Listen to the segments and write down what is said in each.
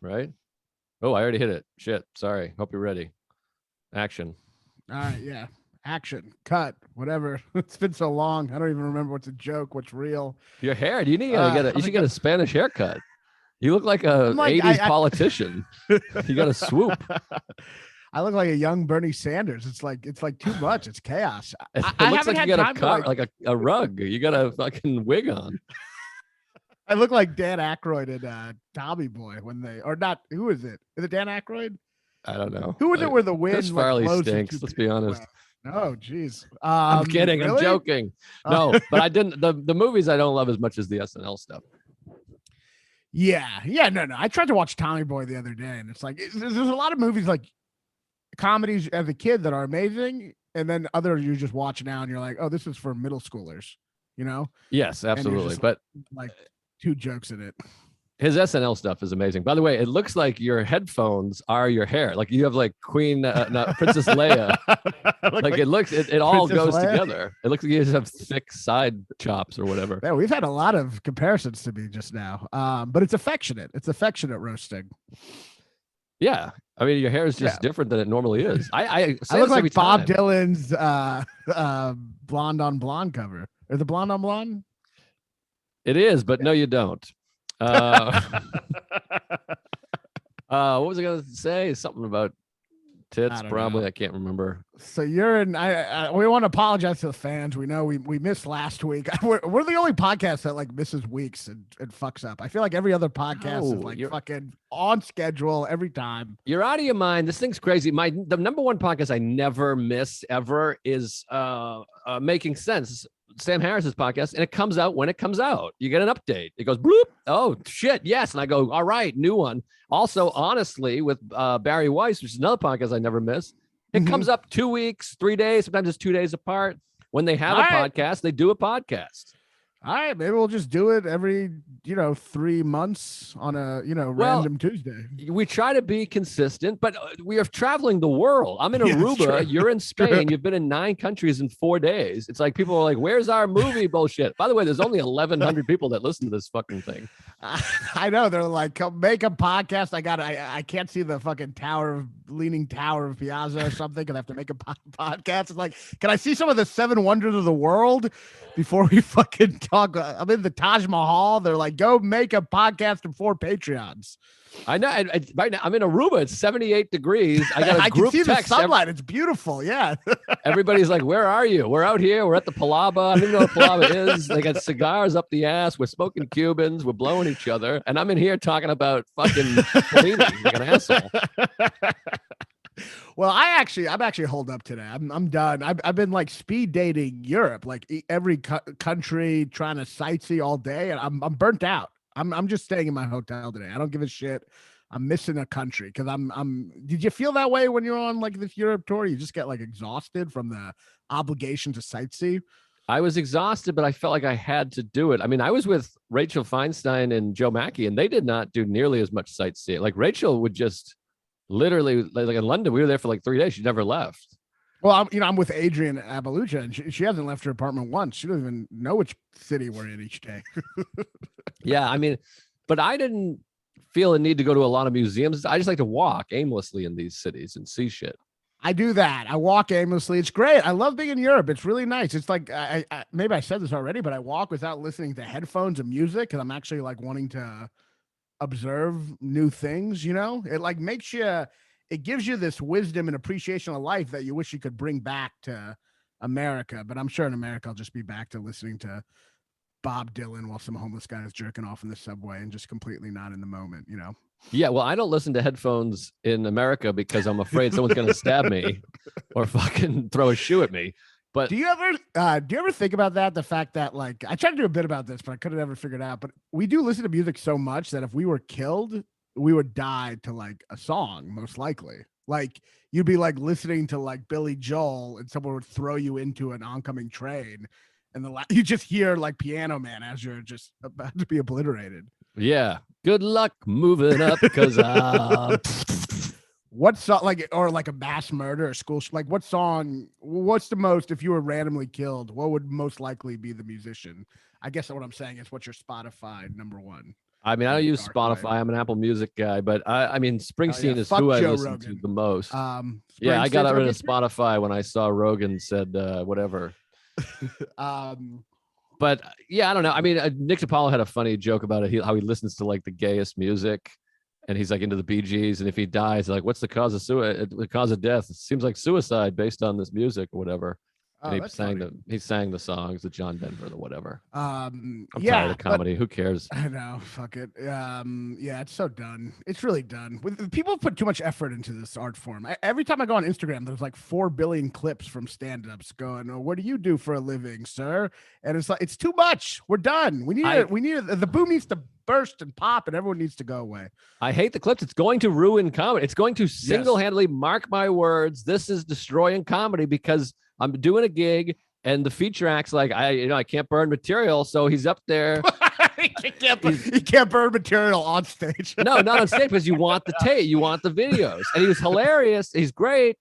right? Oh, I already hit it. Shit. Sorry. Hope you're ready. Action. All right, yeah. Action, cut, whatever. It's been so long. I don't even remember what's a joke, what's real. Your hair. You need to get a. You I'm should get a Spanish haircut. You look like a like, 80s politician. You got to swoop. I look like a young Bernie Sanders. It's like too much. It's chaos. It I looks haven't like you had got time a to car, like a rug. You got a fucking wig on. I look like Dan Aykroyd and Tommy Boy when they or not. Who is it? Is it Dan Aykroyd? I don't know. Who is it where the wind Chris like Farley blows stinks. Let's be honest. Oh, geez. I'm kidding. Really? I'm joking. No, but I didn't. The movies I don't love as much as the SNL stuff. Yeah. No. I tried to watch Tommy Boy the other day, and it's like there's a lot of movies like comedies as a kid that are amazing, and then other you just watch now and you're like, oh, this is for middle schoolers, you know? Yes, absolutely. But like two jokes in it. His SNL stuff is amazing. By the way, it looks like your headphones are your hair. Like you have like Princess Leia. It all goes together. It looks like you just have thick side chops or whatever. Yeah, we've had a lot of comparisons to me just now. But it's affectionate. It's affectionate roasting. Yeah. I mean, your hair is just different than it normally is. I look like Bob Dylan's Blonde on Blonde cover. Or the Blonde on Blonde? It is, but no, you don't. What was I going to say? Something about tits, probably. I can't remember. So you're in. We want to apologize to the fans. We know we missed last week. We're the only podcast that like misses weeks and fucks up. I feel like every other podcast is like fucking on schedule every time. You're out of your mind. This thing's crazy. The number one podcast I never miss ever is Making Sense. Sam Harris's podcast, and it comes out when it comes out. You get an update. It goes bloop. Oh shit, yes. And I go, all right, new one. Also, honestly, with Barry Weiss, which is another podcast I never miss. It comes up 2 weeks, 3 days, sometimes it's 2 days apart. When they have a podcast, they do a podcast. All right, maybe we'll just do it every 3 months on a random Tuesday. We try to be consistent, but we are traveling the world. I'm in Aruba, you're in Spain, you've been in 9 countries in 4 days. It's like people are like, "Where's our movie bullshit?" By the way, there's only 1,100 people that listen to this fucking thing. I know they're like, "Come make a podcast." I can't see the fucking leaning tower of Piazza or something. Gonna have to make a podcast. It's like, can I see some of the 7 wonders of the world before we fucking talk? I'm in the Taj Mahal. They're like, go make a podcast and 4 Patreons. I know. Right now, I'm in Aruba. It's 78 degrees. I got a group can see text. The sunlight. It's beautiful. Yeah. Everybody's like, "Where are you?" We're out here. We're at the Palaba. I don't even know what Palaba is. They got cigars up the ass. We're smoking Cubans. We're blowing each other. And I'm in here talking about fucking Fellini like an asshole. Well, I'm actually holed up today. I'm done. I've been like speed dating Europe, like every country, trying to sightsee all day, and I'm burnt out. I'm just staying in my hotel today. I don't give a shit. I'm missing a country because I'm. Did you feel that way when you're on like this Europe tour? You just get like exhausted from the obligation to sightsee. I was exhausted, but I felt like I had to do it. I mean, I was with Rachel Feinstein and Joe Mackey, and they did not do nearly as much sightseeing. Like Rachel would just literally, like in London, we were there for like 3 days. She never left. Well, I'm with Adrian Abelucha, and she hasn't left her apartment once. She doesn't even know which city we're in each day. Yeah, I mean, but I didn't feel a need to go to a lot of museums. I just like to walk aimlessly in these cities and see shit. I do that. I walk aimlessly. It's great. I love being in Europe. It's really nice. It's like I maybe I said this already, but I walk without listening to headphones and music because I'm actually like wanting to observe new things. It like makes you. It gives you this wisdom and appreciation of life that you wish you could bring back to America. But I'm sure in America, I'll just be back to listening to Bob Dylan while some homeless guy is jerking off in the subway and just completely not in the moment, Yeah, well, I don't listen to headphones in America because I'm afraid someone's going to stab me or fucking throw a shoe at me. But do you ever think about that? The fact that like I tried to do a bit about this, but I couldn't ever figure it out. But we do listen to music so much that if we were killed, we would die to like a song, most likely. Like you'd be like listening to like Billy Joel and someone would throw you into an oncoming train and you just hear like Piano Man as you're just about to be obliterated. Yeah. Good luck moving up because what song, like, or like a mass murder or school, like what song, what's the most, if you were randomly killed, what would most likely be the musician? I guess what I'm saying is what's your Spotify number one? I mean, I don't use dark Spotify. way. I'm an Apple Music guy, but I mean, Springsteen is Fuck who I Joe listen to Rogan. the most. Yeah, I Springsteen's got rid on of Spotify when I saw Rogan said whatever. YouTube? But yeah, I don't know. I mean, Nick DiPaolo had a funny joke about it. How he listens to like the gayest music, and he's like into the Bee Gees. And if he dies, like, what's the cause of suicide? The cause of death? It seems like suicide based on this music or whatever. And Oh, that's funny. he sang the songs, the John Denver, the whatever. I'm Yeah, tired of comedy. Who cares? I know. Fuck it. Yeah, it's so done. It's really done. People put too much effort into this art form. Every time I go on Instagram, there's like 4 billion clips from stand-ups going, "Oh, what do you do for a living, sir?" And it's like, it's too much. We're done. We need the boom needs to burst and pop, and everyone needs to go away. I hate the clips. It's going to ruin comedy. It's going to single-handedly, mark my words, this is destroying comedy, because I'm doing a gig and the feature act's like, I can't burn material. So he's up there. He can't burn material on stage. No, not on stage, because you want the tape, you want the videos. And he was hilarious. He's great.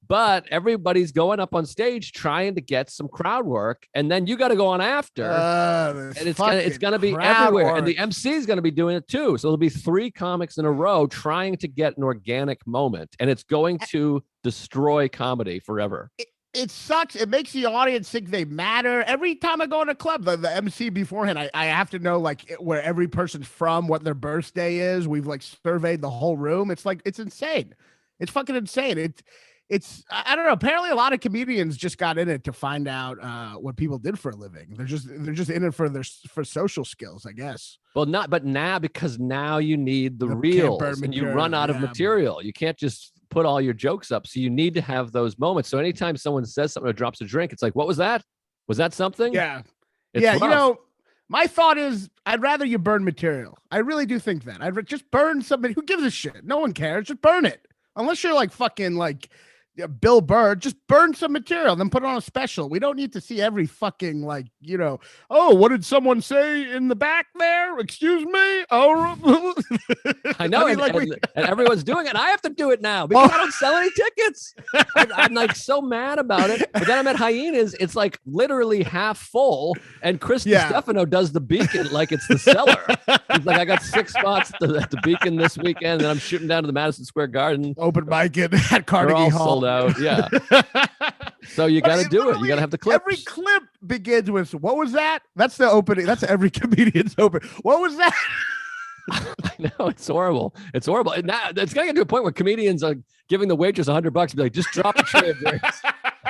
But everybody's going up on stage trying to get some crowd work. And then you got to go on after. And it's gonna be everywhere. Work. And the MC is going to be doing it too. So there'll be 3 comics in a row trying to get an organic moment. And it's going to destroy comedy forever. It sucks. It makes the audience think they matter. Every time I go in a club, the MC beforehand, I have to know like where every person's from, what their birthday is. We've like surveyed the whole room. It's like, it's insane. It's fucking insane. It's I don't know. Apparently, a lot of comedians just got in it to find out what people did for a living. They're just in it for social skills, I guess. Well, but now, because now you need the reels and you run out of material. You can't just put all your jokes up. So you need to have those moments. So anytime someone says something or drops a drink, it's like, what was that? Was that something? Yeah. It's yeah. rough. You know, my thought is I'd rather you burn material. I really do think that. I'd just burn somebody. Who gives a shit? No one cares. Just burn it. Unless you're like fucking like Bill Burr, just burn some material, then put it on a special. We don't need to see every fucking like, oh, what did someone say in the back there? Excuse me. Oh, I know, and everyone's doing it. And I have to do it now because I don't sell any tickets. I'm like so mad about it. But then I'm at Hyenas. It's like literally half full, and Chris Stefano does the Beacon like it's the cellar. He's like, I got 6 spots at the Beacon this weekend, and I'm shooting down to the Madison Square Garden. Open mic at Carnegie Hall. Sold out. Yeah. So you got to do it. You got to have the clips. Every clip begins with, what was that? That's the opening. That's every comedian's open. What was that? I know, it's horrible. It's horrible. And now it's going to get to a point where comedians are giving the waitress $100 to be like, just drop a tray of drinks.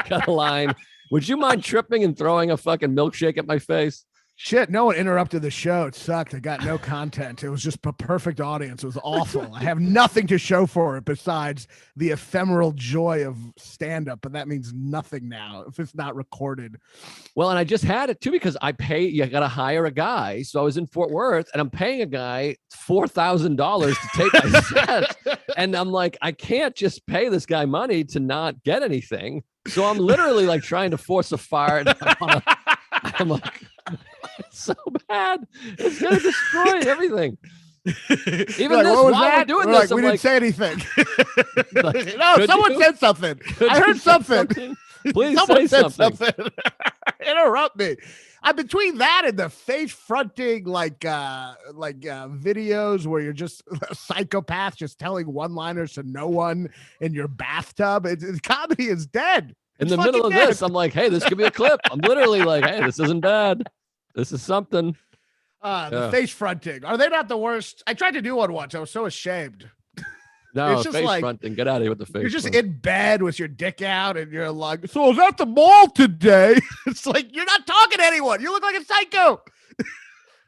Got a line. Would you mind tripping and throwing a fucking milkshake at my face? Shit, no one interrupted the show. It sucked. I got no content. It was just a perfect audience. It was awful. I have nothing to show for it besides the ephemeral joy of stand-up, but that means nothing now if it's not recorded. Well, and I just had it too because you got to hire a guy. So I was in Fort Worth and I'm paying a guy $4,000 to tape my set. And I'm like, I can't just pay this guy money to not get anything. So I'm literally like trying to force a fire. I'm like, it's so bad. It's gonna destroy everything. Even this, while we're doing this, we didn't say anything. No, someone said something. I heard something. Please say something. Interrupt me. I'm between that and the face fronting like videos where you're just a psychopath just telling one-liners to no one in your bathtub. Comedy is dead. In the middle of this, I'm like, hey, this could be a clip. I'm literally like, hey, this isn't bad. This is something. The face fronting. Are they not the worst? I tried to do one once. I was so ashamed. No, it's just face fronting. Get out of here with the face. You're just in bed with your dick out and you're like, so I was at the mall today. It's like, you're not talking to anyone. You look like a psycho.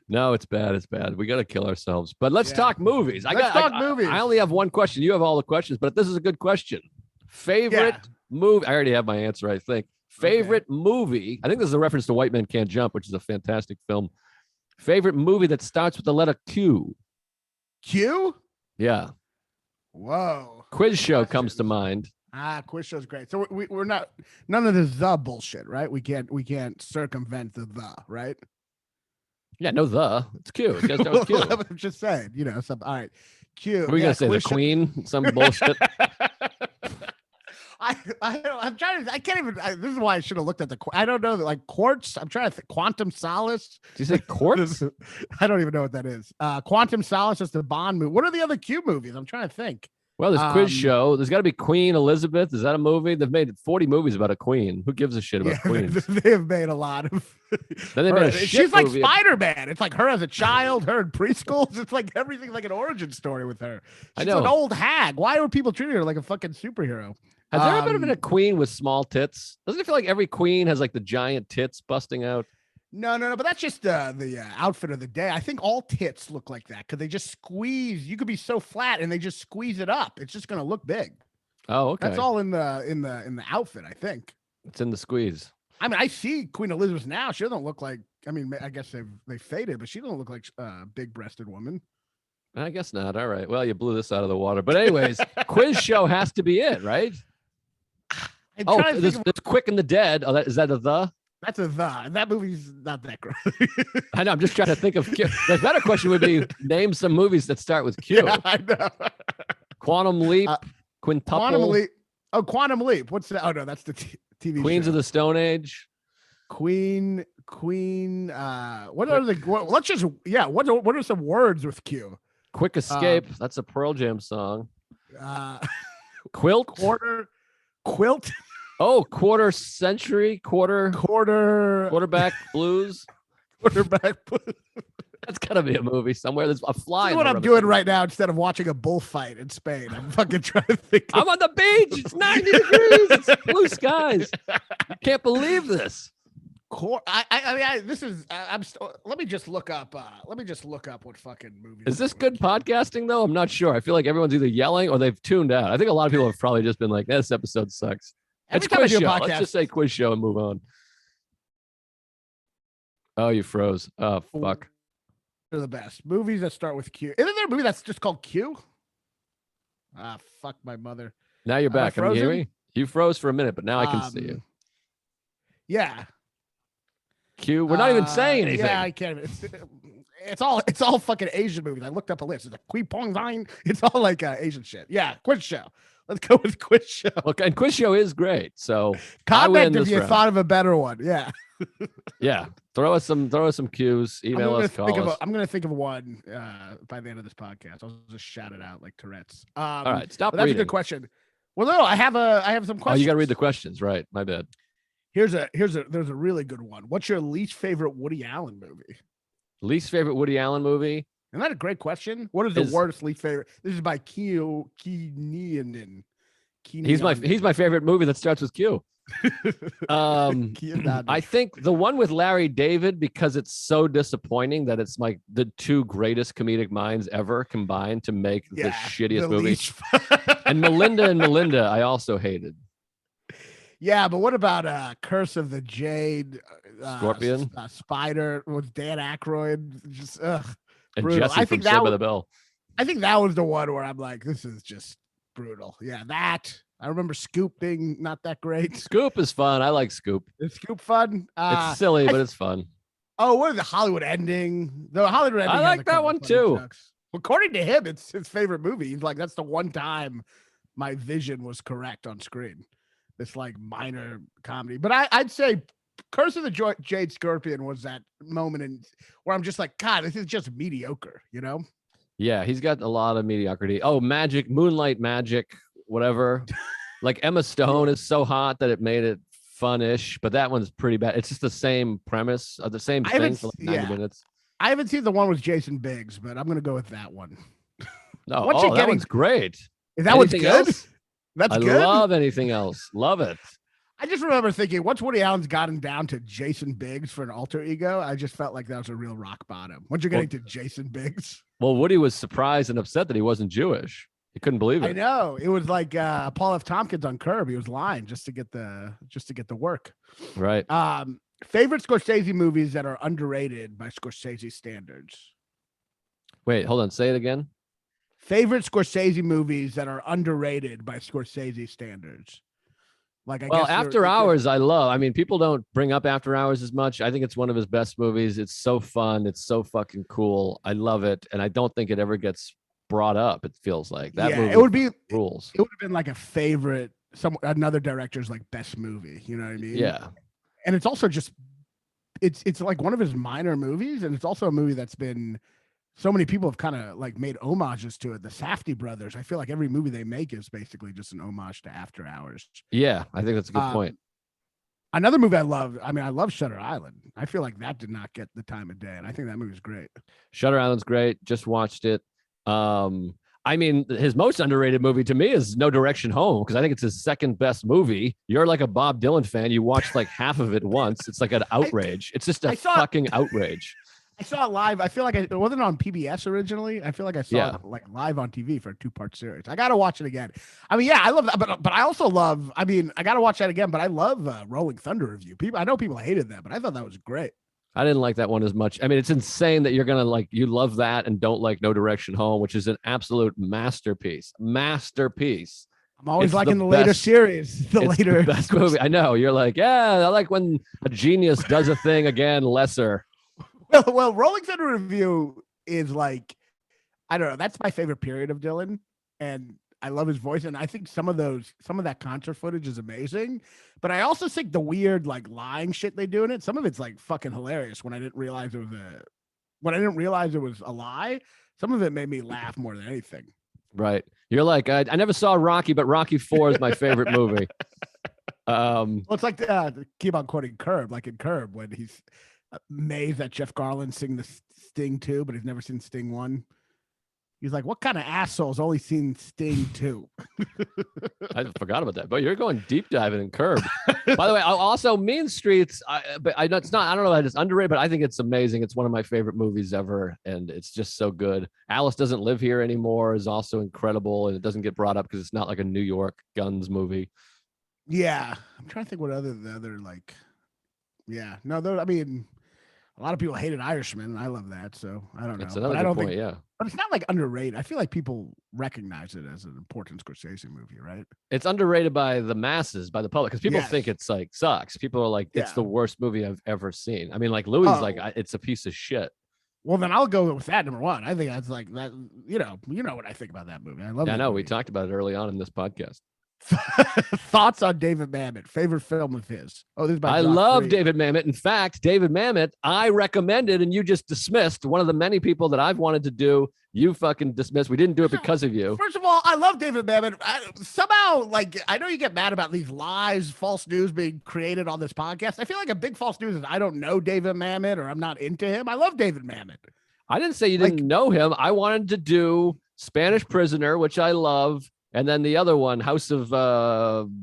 No, it's bad. It's bad. We got to kill ourselves. But let's talk movies. Let's talk movies. I only have one question. You have all the questions, but this is a good question. Favorite movie? I already have my answer, I think. Favorite movie? I think this is a reference to White Men Can't Jump, which is a fantastic film. Favorite movie that starts with the letter Q? Q? Yeah. Whoa. Quiz Show comes to mind. Quiz Show's great. So we're not, none of the bullshit, right? We can't circumvent the, right? Yeah, no, it's Q. You guys know it's Q. I'm just saying, all right. Q. What are we going to say? The Queen? Some bullshit? I'm trying to. I can't even. This is why I should have looked at the. I don't know. Like Quartz. I'm trying to think. Quantum Solace. Did you say Quartz? I don't even know what that is. Quantum Solace is the Bond movie. What are the other Q movies? I'm trying to think. Well, there's Quiz Show. There's got to be Queen Elizabeth. Is that a movie? They've made 40 movies about a queen. Who gives a shit about queens? They have made a lot of. Then they made a shit she's like movie. Spider-Man. It's like her as a child, her in preschools. It's like everything's like an origin story with her. I She's know. an old hag. Why are people treating her like a fucking superhero? Has there ever been a queen with small tits? Doesn't it feel like every queen has like the giant tits busting out? No, but that's just the outfit of the day. I think all tits look like that because they just squeeze. You could be so flat and they just squeeze it up. It's just gonna look big. Oh, okay. That's all in the outfit. I think It's in the squeeze. I mean, I see Queen Elizabeth now. She doesn't look like. I mean, I guess they faded, but she doesn't look like a big-breasted woman. I guess not. All right. Well, you blew this out of the water. But anyways, Quiz Show has to be it, right? There's Quick and the Dead. Oh, is that a the? That's a the. That movie's not that great. I know. I'm just trying to think of Q. The better question would be name some movies that start with Q. Yeah, I know. Quantum Leap, Quintuple. Quantum Leap. Oh, Quantum Leap. What's that? Oh no, that's the TV Queens show. of the Stone Age. Queen. What are the? Let's just What are some words with Q? Quick Escape. That's a Pearl Jam song. Quilt. Quilt. Oh, quarterback blues. Quarterback. That's gotta be a movie somewhere. There's a fly. This is what I'm doing right now instead of watching a bullfight in Spain. I'm fucking trying to think. I'm on the beach. It's 90 degrees. It's blue skies. I can't believe this. Let me just look up. What fucking movie. Is this good podcasting though? I'm not sure. I feel like everyone's either yelling or they've tuned out. I think a lot of people have probably just been like, "This episode sucks." It's Quiz Show. Let's just say Quiz Show and move on. Oh, you froze. Oh, fuck. They're the best movies that start with Q. Isn't there a movie that's just called Q? Fuck my mother. Now you're back. Can you hear me? You froze for a minute, but now I can see you. Yeah. Q. We're not even saying anything. Yeah, I can't. It's all fucking Asian movies. I looked up a list. It's like Kui Pong Vine. It's all like Asian shit. Yeah, Quiz Show. Let's go with Quiz Show. Okay, and Quiz Show is great. So comment if you thought of a better one. Yeah. Yeah. Throw us some cues. Email us. Call us. I'm gonna think of one by the end of this podcast. I'll just shout it out like Tourette's. All right, stop. That's a good question. Well, no, I have some questions. Oh, you got to read the questions, right? My bad. There's a really good one. What's your least favorite Woody Allen movie? Least favorite Woody Allen movie? Isn't that a great question? What is the worst least favorite? This is by Keenan. He's my favorite movie that starts with Q. I think the one with Larry David, because it's so disappointing that it's like the two greatest comedic minds ever combined to make the shittiest movie. And Melinda, I also hated. Yeah, but what about Curse of the Jade? Scorpion? Spider with Dan Aykroyd. Just and brutal. Jesse from Saved by the Bell. I think that was the one where I'm like, this is just brutal. Yeah, that. I remember Scoop being not that great. Scoop is fun. I like Scoop. Is Scoop fun? It's silly, but it's fun. Oh, what is the Hollywood ending? The Hollywood ending. I like that one too. According to him, it's his favorite movie. He's like, that's the one time my vision was correct on screen. This like minor comedy, but I'd say Curse of the Jade Scorpion was that moment where I'm just like, God, this is just mediocre, you know? Yeah, he's got a lot of mediocrity. Oh, Moonlight Magic, whatever. Like Emma Stone is so hot that it made it fun-ish, but that one's pretty bad. It's just the same premise, the same thing for like 90 minutes. I haven't seen the one with Jason Biggs, but I'm gonna go with that one. No, that one's great. Is that one's good? Else? That's good. I love anything else. Love it. I just remember thinking, once Woody Allen's gotten down to Jason Biggs for an alter ego, I just felt like that was a real rock bottom. Once you're getting to Jason Biggs. Well, Woody was surprised and upset that he wasn't Jewish. He couldn't believe it. I know. It was like Paul F. Tompkins on Curb. He was lying just to get the work. Right. Favorite Scorsese movies that are underrated by Scorsese standards. Wait, hold on. Say it again. Favorite Scorsese movies that are underrated by Scorsese standards. Like, I guess After Hours, I love. I mean, people don't bring up After Hours as much. I think it's one of his best movies. It's so fun. It's so fucking cool. I love it, and I don't think it ever gets brought up. It feels like that movie it would be rules. It would have been like a favorite another director's like best movie. You know what I mean? Yeah. And it's also just it's like one of his minor movies, and it's also a movie that's been so many people have kind of like made homages to it. The Safdie brothers. I feel like every movie they make is basically just an homage to After Hours. Yeah, I think that's a good point. Another movie I love. I mean, I love Shutter Island. I feel like that did not get the time of day, and I think that movie's great. Shutter Island's great. Just watched it. I mean, his most underrated movie to me is No Direction Home, because I think it's his second best movie. You're like a Bob Dylan fan. You watched like half of it once. It's like an outrage. It's just a fucking outrage. I saw it live. I feel like it wasn't on PBS originally. I feel like I saw it like live on TV for a 2-part series. I got to watch it again. I mean, yeah, I love that, but I also love. I mean, I got to watch that again. But I love Rolling Thunder Review. I know people hated that, but I thought that was great. I didn't like that one as much. I mean, it's insane that you're gonna like you love that and don't like No Direction Home, which is an absolute masterpiece. Masterpiece. I'm always liking the later series. The best movie. I know. You're like, yeah, I like when a genius does a thing again lesser. Well, Rolling Thunder Review is like, I don't know. That's my favorite period of Dylan, and I love his voice. And I think some of that concert footage is amazing. But I also think the weird like lying shit they do in it. Some of it's like fucking hilarious. When I didn't realize it was a lie. Some of it made me laugh more than anything. Right. You're like, I never saw Rocky, but Rocky 4 is my favorite movie. Well, it's like keep on quoting Curb, like in Curb when he's amazed that Jeff Garland sing the Sting 2, but he's never seen Sting 1. He's like, what kind of asshole's only seen Sting 2? I forgot about that, but you're going deep diving in Curb. By the way, also Mean Streets. I know it's not. I don't know if it's underrated, but I think it's amazing. It's one of my favorite movies ever, and it's just so good. Alice Doesn't Live Here Anymore is also incredible, and it doesn't get brought up because it's not like a New York guns movie. Yeah, I'm trying to think what the other like. Yeah, no, I mean, a lot of people hated Irishman, and I love that, so I don't know. It's another good point, yeah. But it's not like underrated. I feel like people recognize it as an important Scorsese movie, right? It's underrated by the masses, by the public, because people think it's like sucks. People are like, it's the worst movie I've ever seen. I mean, like Louis like, it's a piece of shit. Well, then I'll go with that number one. I think that's like that. You know what I think about that movie. I love. Yeah, I know. Movie. We talked about it early on in this podcast. Thoughts on David Mamet? Favorite film of his? Oh, this is by I love David Mamet. In fact, David Mamet, I recommended, and you just dismissed. One of the many people that I've wanted to do, you fucking dismissed. We didn't do it because of you. First of all, I love David Mamet. Somehow, like, I know you get mad about these lies, false news being created on this podcast. I feel like a big false news is I don't know David Mamet or I'm not into him. I love David Mamet. I didn't say you didn't know him. I wanted to do Spanish Prisoner, which I love. And then the other one, House of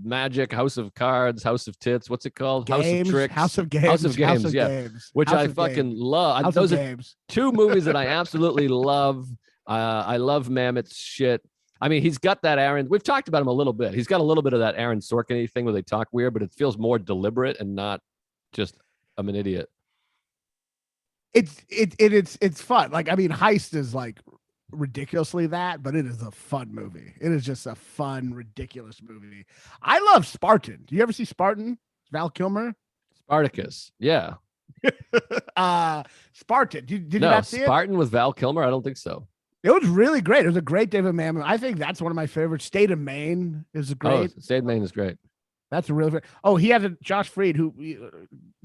Magic, House of Cards, House of Tits. What's it called? Games, House of Tricks. House of Games. House of Games, House of yeah. Games. Which House I of fucking Games. love. House Those of are Games. two movies that I absolutely love. I love Mamet's shit. I mean, he's got that Aaron. We've talked about him a little bit. He's got a little bit of that Aaron Sorkin thing where they talk weird, but it feels more deliberate and not just I'm an idiot. It's fun. Like, I mean, Heist is like ridiculously that, but it is a fun movie. It is just a fun, ridiculous movie. I love Spartan. Do you ever see Spartan? Val Kilmer? Spartacus. Yeah. Spartan. Did you not see Spartan with Val Kilmer? I don't think so. It was really great. It was a great David Mamet. I think that's one of my favorites. State of Maine is great. Oh, State of Maine is great. That's a real. Oh, he had Josh Freed, who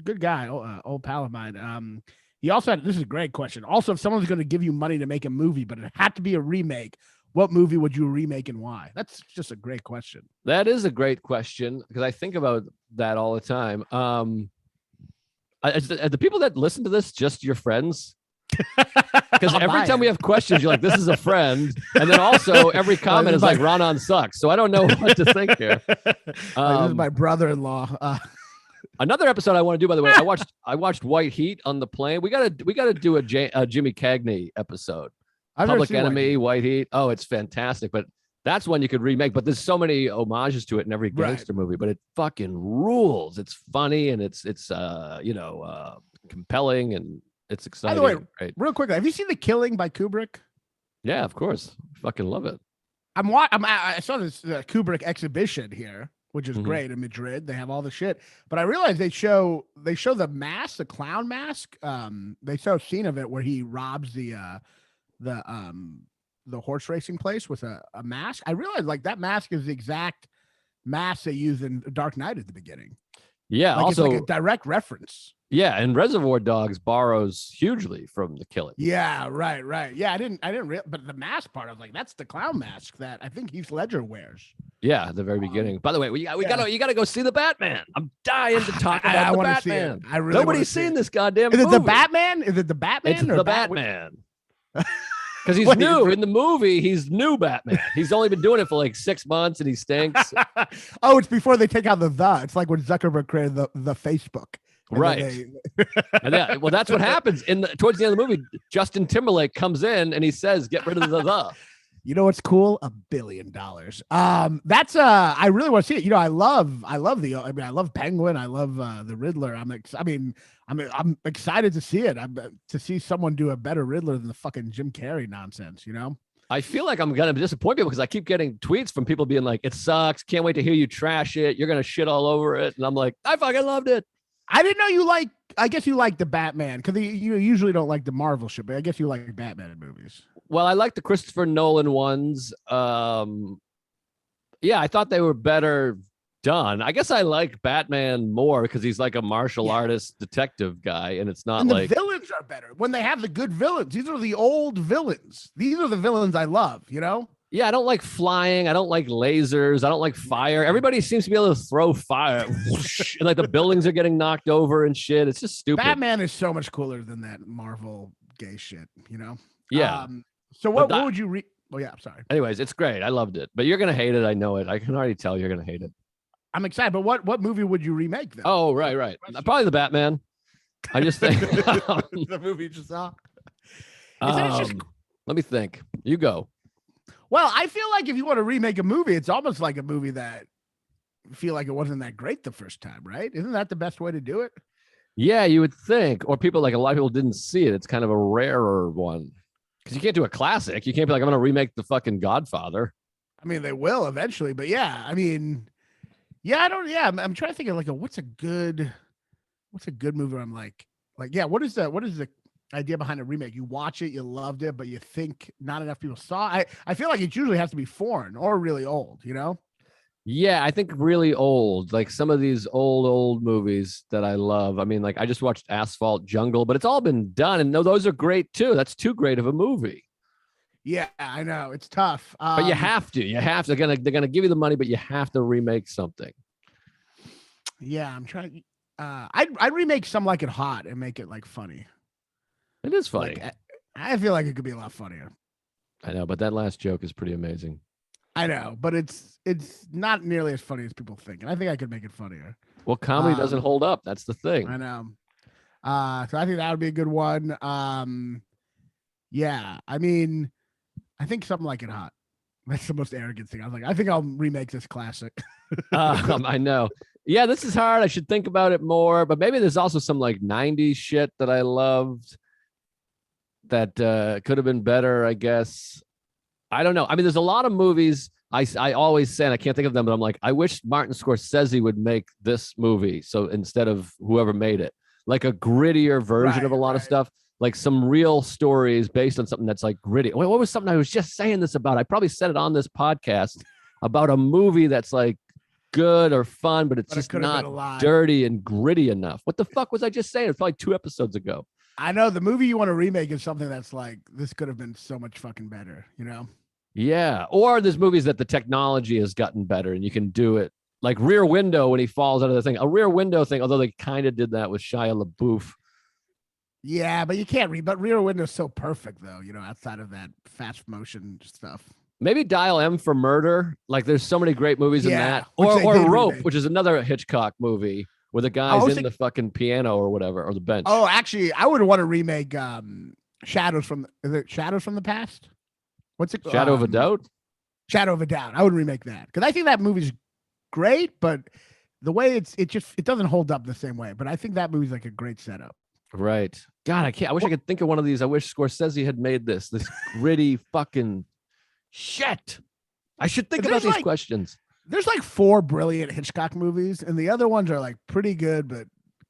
good guy, old pal of mine. He also had, this is a great question. Also, if someone's going to give you money to make a movie, but it had to be a remake, what movie would you remake and why? That's just a great question. That is a great question because I think about that all the time. Are the people that listen to this just your friends? Because every time we have questions, you're like, this is a friend. And then also every comment is like, Raanan sucks. So I don't know what to think here. This is my brother-in-law. Another episode I want to do, by the way, I watched White Heat on the plane. We gotta do a Jimmy Cagney episode. Public Enemy, White Heat. Oh, it's fantastic. But that's one you could remake. But there's so many homages to it in every gangster movie. But it fucking rules. It's funny and it's compelling and it's exciting. By the way, right? Real quick, have you seen The Killing by Kubrick? Yeah, of course. Fucking love it. I saw this Kubrick exhibition here, which is great in Madrid. They have all the shit, but I realized they show the mask, the clown mask. They show a scene of it where he robs the horse racing place with a mask. I realized like that mask is the exact mask they use in Dark Knight at the beginning. Yeah. Like Also, it's like a direct reference. yeah, and Reservoir Dogs borrows hugely from The Killing. Yeah, right. Yeah, I didn't but the mask part, I was like, that's the clown mask that I think Heath Ledger wears. Yeah, at the very beginning. By the way, you gotta go see the Batman. I'm dying to talk about the Batman. I really Nobody's seen this goddamn movie. movie. Is it the Batman? Is it the Batman? It's or the Batman. Because he's What, new in the movie. He's new Batman. He's only been doing it for like 6 months, and he stinks. Oh, it's before they take out the. It's like when Zuckerberg created the Facebook. Right. And well, that's what happens towards the end of the movie. Justin Timberlake comes in and he says, "Get rid of the." You know what's cool? $1 billion. That's I really want to see it. You know, I love I love Penguin. I love the Riddler. I'm excited to see it. To see someone do a better Riddler than the fucking Jim Carrey nonsense, you know? I feel like I'm gonna disappoint people because I keep getting tweets from people being like, "It sucks. Can't wait to hear you trash it. You're gonna shit all over it." And I'm like, I fucking loved it. I didn't know I guess you like the Batman because you usually don't like the Marvel shit, but I guess you like Batman movies. Well, I like the Christopher Nolan ones. Yeah, I thought they were better done. I guess I like Batman more because he's like a martial artist detective guy, and it's not like the villains are better when they have the good villains. These are the old villains. These are the villains I love, you know? Yeah, I don't like flying. I don't like lasers. I don't like fire. Everybody seems to be able to throw fire. And like the buildings are getting knocked over and shit. It's just stupid. Batman is so much cooler than that Marvel gay shit, you know? Yeah. So what would you read? Oh, yeah, sorry. Anyways, it's great. I loved it. But you're going to hate it. I know it. I can already tell you're going to hate it. I'm excited. But what movie would you remake then? Oh, right. Probably the Batman. I just think. The movie you just saw? Let me think. You go. Well, I feel like if you want to remake a movie, it's almost like a movie that feel like it wasn't that great the first time, right? Isn't that the best way to do it? Yeah, you would think. Or people, like a lot of people didn't see it. It's kind of a rarer one. Because you can't do a classic. You can't be like, I'm going to remake the fucking Godfather. I mean, they will eventually, but yeah, I mean, yeah, I'm trying to think of like what's a good movie where I'm like, yeah, what is the idea behind a remake? You watch it, you loved it, but you think not enough people saw. I feel like it usually has to be foreign or really old, you know? Yeah, I think really old, like some of these old movies that I love. I mean, like I just watched Asphalt Jungle, but it's all been done, and no, those are great too. That's too great of a movie. Yeah, I know it's tough, but you have to. They're gonna give you the money, but you have to remake something. Yeah, I'm trying. I'd remake Some Like It Hot and make it like funny. It is funny. Like, I feel like it could be a lot funnier. I know, but that last joke is pretty amazing. I know, but it's not nearly as funny as people think, and I think I could make it funnier. Well, comedy doesn't hold up. That's the thing. I know. So I think that would be a good one. Yeah, I mean, I think Something Like It Hot. That's the most arrogant thing. I was like, I think I'll remake this classic. I know. Yeah, this is hard. I should think about it more, but maybe there's also some like 90s shit that I loved that could have been better, I guess. I don't know. I mean, there's a lot of movies I always say, and I can't think of them, but I'm like, I wish Martin Scorsese would make this movie. So instead of whoever made it, like a grittier version of a lot of stuff, like some real stories based on something that's like gritty. What was something I was just saying this about? I probably said it on this podcast about a movie that's like good or fun, but it's just not dirty and gritty enough. What the fuck was I just saying? It's probably 2 episodes ago. I know the movie you want to remake is something that's like, this could have been so much fucking better, you know? Yeah. Or there's movies that the technology has gotten better and you can do it. Like Rear Window when he falls out of the thing. A Rear Window thing, although they kind of did that with Shia LaBeouf. Yeah, but you can't but Rear Window's so perfect though, you know, outside of that fast motion stuff. Maybe Dial M for Murder. Like there's so many great movies in that. Or Rope, which is another Hitchcock movie where the guy's in the fucking piano or whatever, or the bench. Oh, actually, I would want to remake Shadows from the Past. What's it? Shadow of a Doubt? Shadow of a Doubt. I would remake that because I think that movie's great, but the way it doesn't hold up the same way. But I think that movie's like a great setup. Right. God, I wish I could think of one of these. I wish Scorsese had made this gritty fucking shit. I should think about these questions. There's like 4 brilliant Hitchcock movies, and the other ones are like pretty good, but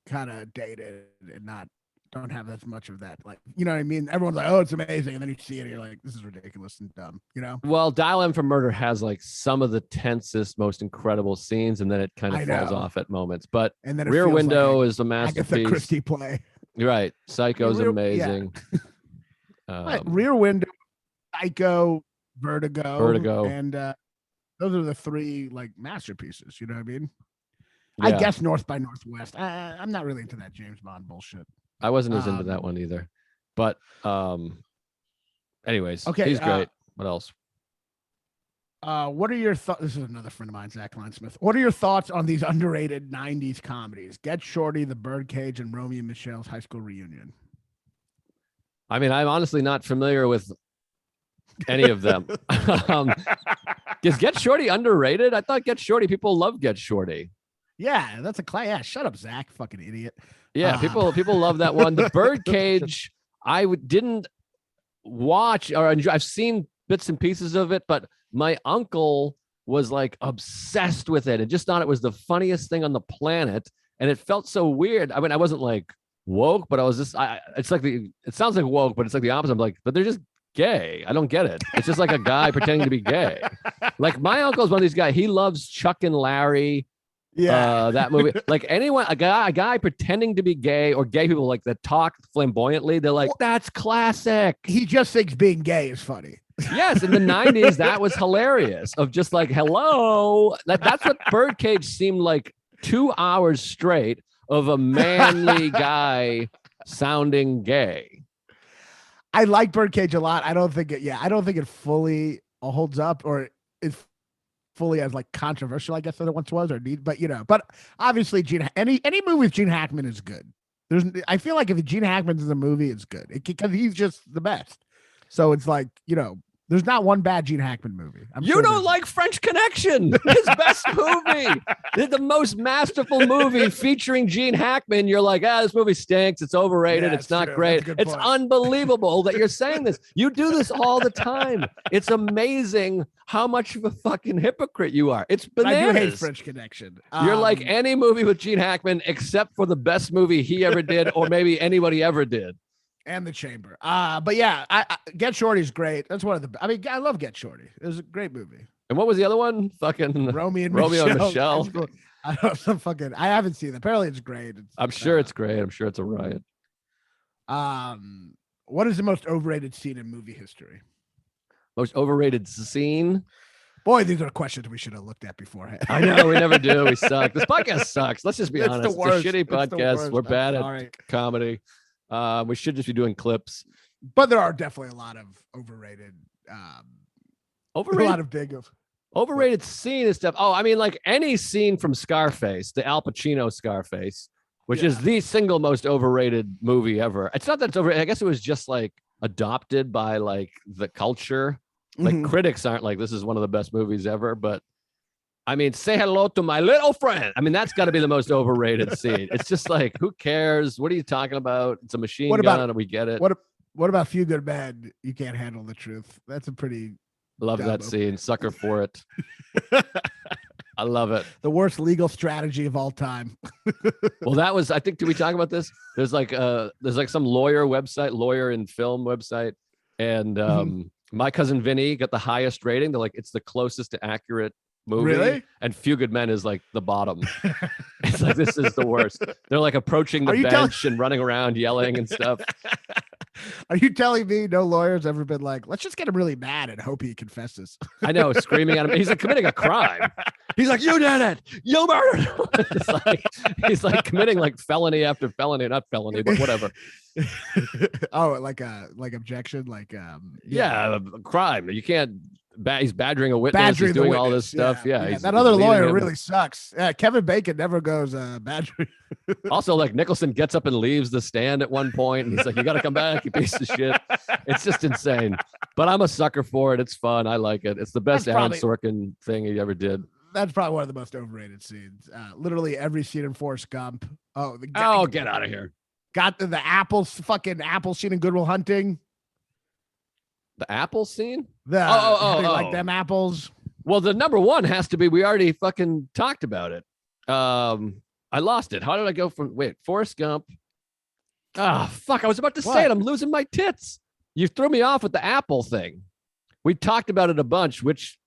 kind of dated and not don't have as much of that. Like, you know what I mean? Everyone's like, oh, it's amazing. And then you see it and you're like, this is ridiculous and dumb, you know? Well, Dial M for Murder has like some of the tensest, most incredible scenes, and then it kind of falls off at moments. But and then Rear Window like is a masterpiece. Agatha Christie play. You're right. Psycho's amazing. Rear Window, Psycho, Vertigo. And those are the three like masterpieces. You know what I mean? Yeah. I guess North by Northwest. I'm not really into that James Bond bullshit. I wasn't as into that one either. But anyways, okay, he's great. What else? What are your thoughts? This is another friend of mine, Zach Kleinsmith. What are your thoughts on these underrated 90s comedies? Get Shorty, The Birdcage, and Romeo and Michelle's High School Reunion. I mean, I'm honestly not familiar with any of them. Is Get Shorty underrated? I thought Get Shorty, people love Get Shorty. Yeah, that's a class. Yeah, shut up, Zach, fucking idiot. Yeah, people love that one. The Birdcage, didn't watch or enjoy. I've seen bits and pieces of it, but my uncle was like obsessed with it and just thought it was the funniest thing on the planet. And it felt so weird. I mean, I wasn't like woke, but I was just, it's like it sounds like woke, but it's like the opposite. I'm like, but they're just gay. I don't get it. It's just like a guy pretending to be gay. Like my uncle is one of these guys. He loves Chuck and Larry. Yeah, that movie. Like anyone, a guy pretending to be gay or gay people like that talk flamboyantly. They're like, that's classic. He just thinks being gay is funny. Yes, in the 90s, that was hilarious. Of just like, hello. That's what Birdcage seemed like 2 hours straight of a manly guy sounding gay. I like Birdcage a lot. I don't think it fully holds up or is fully as like controversial, I guess, that it once was, but obviously any movie with Gene Hackman is good. I feel like if Gene Hackman's in the movie, it's good because he's just the best. So it's like, there's not one bad Gene Hackman movie. You don't like French Connection, his best movie, the most masterful movie featuring Gene Hackman. You're like, this movie stinks. It's overrated. It's not great. It's unbelievable that you're saying this. You do this all the time. It's amazing how much of a fucking hypocrite you are. It's bananas. I do hate French Connection. You're like any movie with Gene Hackman except for the best movie he ever did or maybe anybody ever did. And The Chamber. But yeah, Get Shorty's great. That's one of the, I love Get Shorty. It was a great movie. And what was the other one? Fucking Romeo and Michelle. I haven't seen it. Apparently it's great. I'm sure it's great. I'm sure it's a riot. What is the most overrated scene in movie history? Most overrated scene? Boy, these are questions we should have looked at beforehand. I know, we never do. We suck. This podcast sucks. Let's just be honest. It's a shitty podcast. We're bad at comedy. We should just be doing clips. But there are definitely a lot of overrated a lot of overrated scene and stuff. Oh, I mean, like any scene from Scarface, the Al Pacino Scarface, which is the single most overrated movie ever. It's not that it's over. I guess it was just like adopted by like the culture. Like critics aren't like, this is one of the best movies ever, but I mean, say hello to my little friend. I mean, that's got to be the most overrated scene. It's just like, who cares? What are you talking about? It's a machine gun, and we get it. What about Few Good Men? You Can't Handle the Truth. That's a pretty love that scene. Sucker for it. I love it. The worst legal strategy of all time. Well, that was, I think, did we talk about this? There's like some lawyer and film website, and My Cousin Vinny got the highest rating. They're like, it's the closest to accurate movie. Really? And Few Good Men is like the bottom. It's like, this is the worst. They're like approaching the bench and running around yelling and stuff. Are you telling me no lawyer's ever been like, let's just get him really mad and hope he confesses? I know, screaming at him. He's like committing a crime. He's like, you did it. You murdered. He's like committing like felony after felony, not felony, but whatever. Oh, like objection, a crime. You can't. He's badgering a witness. He's doing all this stuff. Yeah, that other lawyer really sucks. Yeah, Kevin Bacon never goes badgering. Also, like Nicholson gets up and leaves the stand at one point, and he's like, "You got to come back, you piece of shit." It's just insane. But I'm a sucker for it. It's fun. I like it. It's the best Aaron Sorkin thing he ever did. That's probably one of the most overrated scenes. Literally every scene in Forrest Gump. Get out of here. Got the fucking apple scene in Good Will Hunting. The apple scene? Like them apples. Well, the number one has to be, we already fucking talked about it. I lost it. How did I go from, Forrest Gump, Oh, fuck. I was about to say it. I'm losing my tits. You threw me off with the Apple thing. We talked about it a bunch, which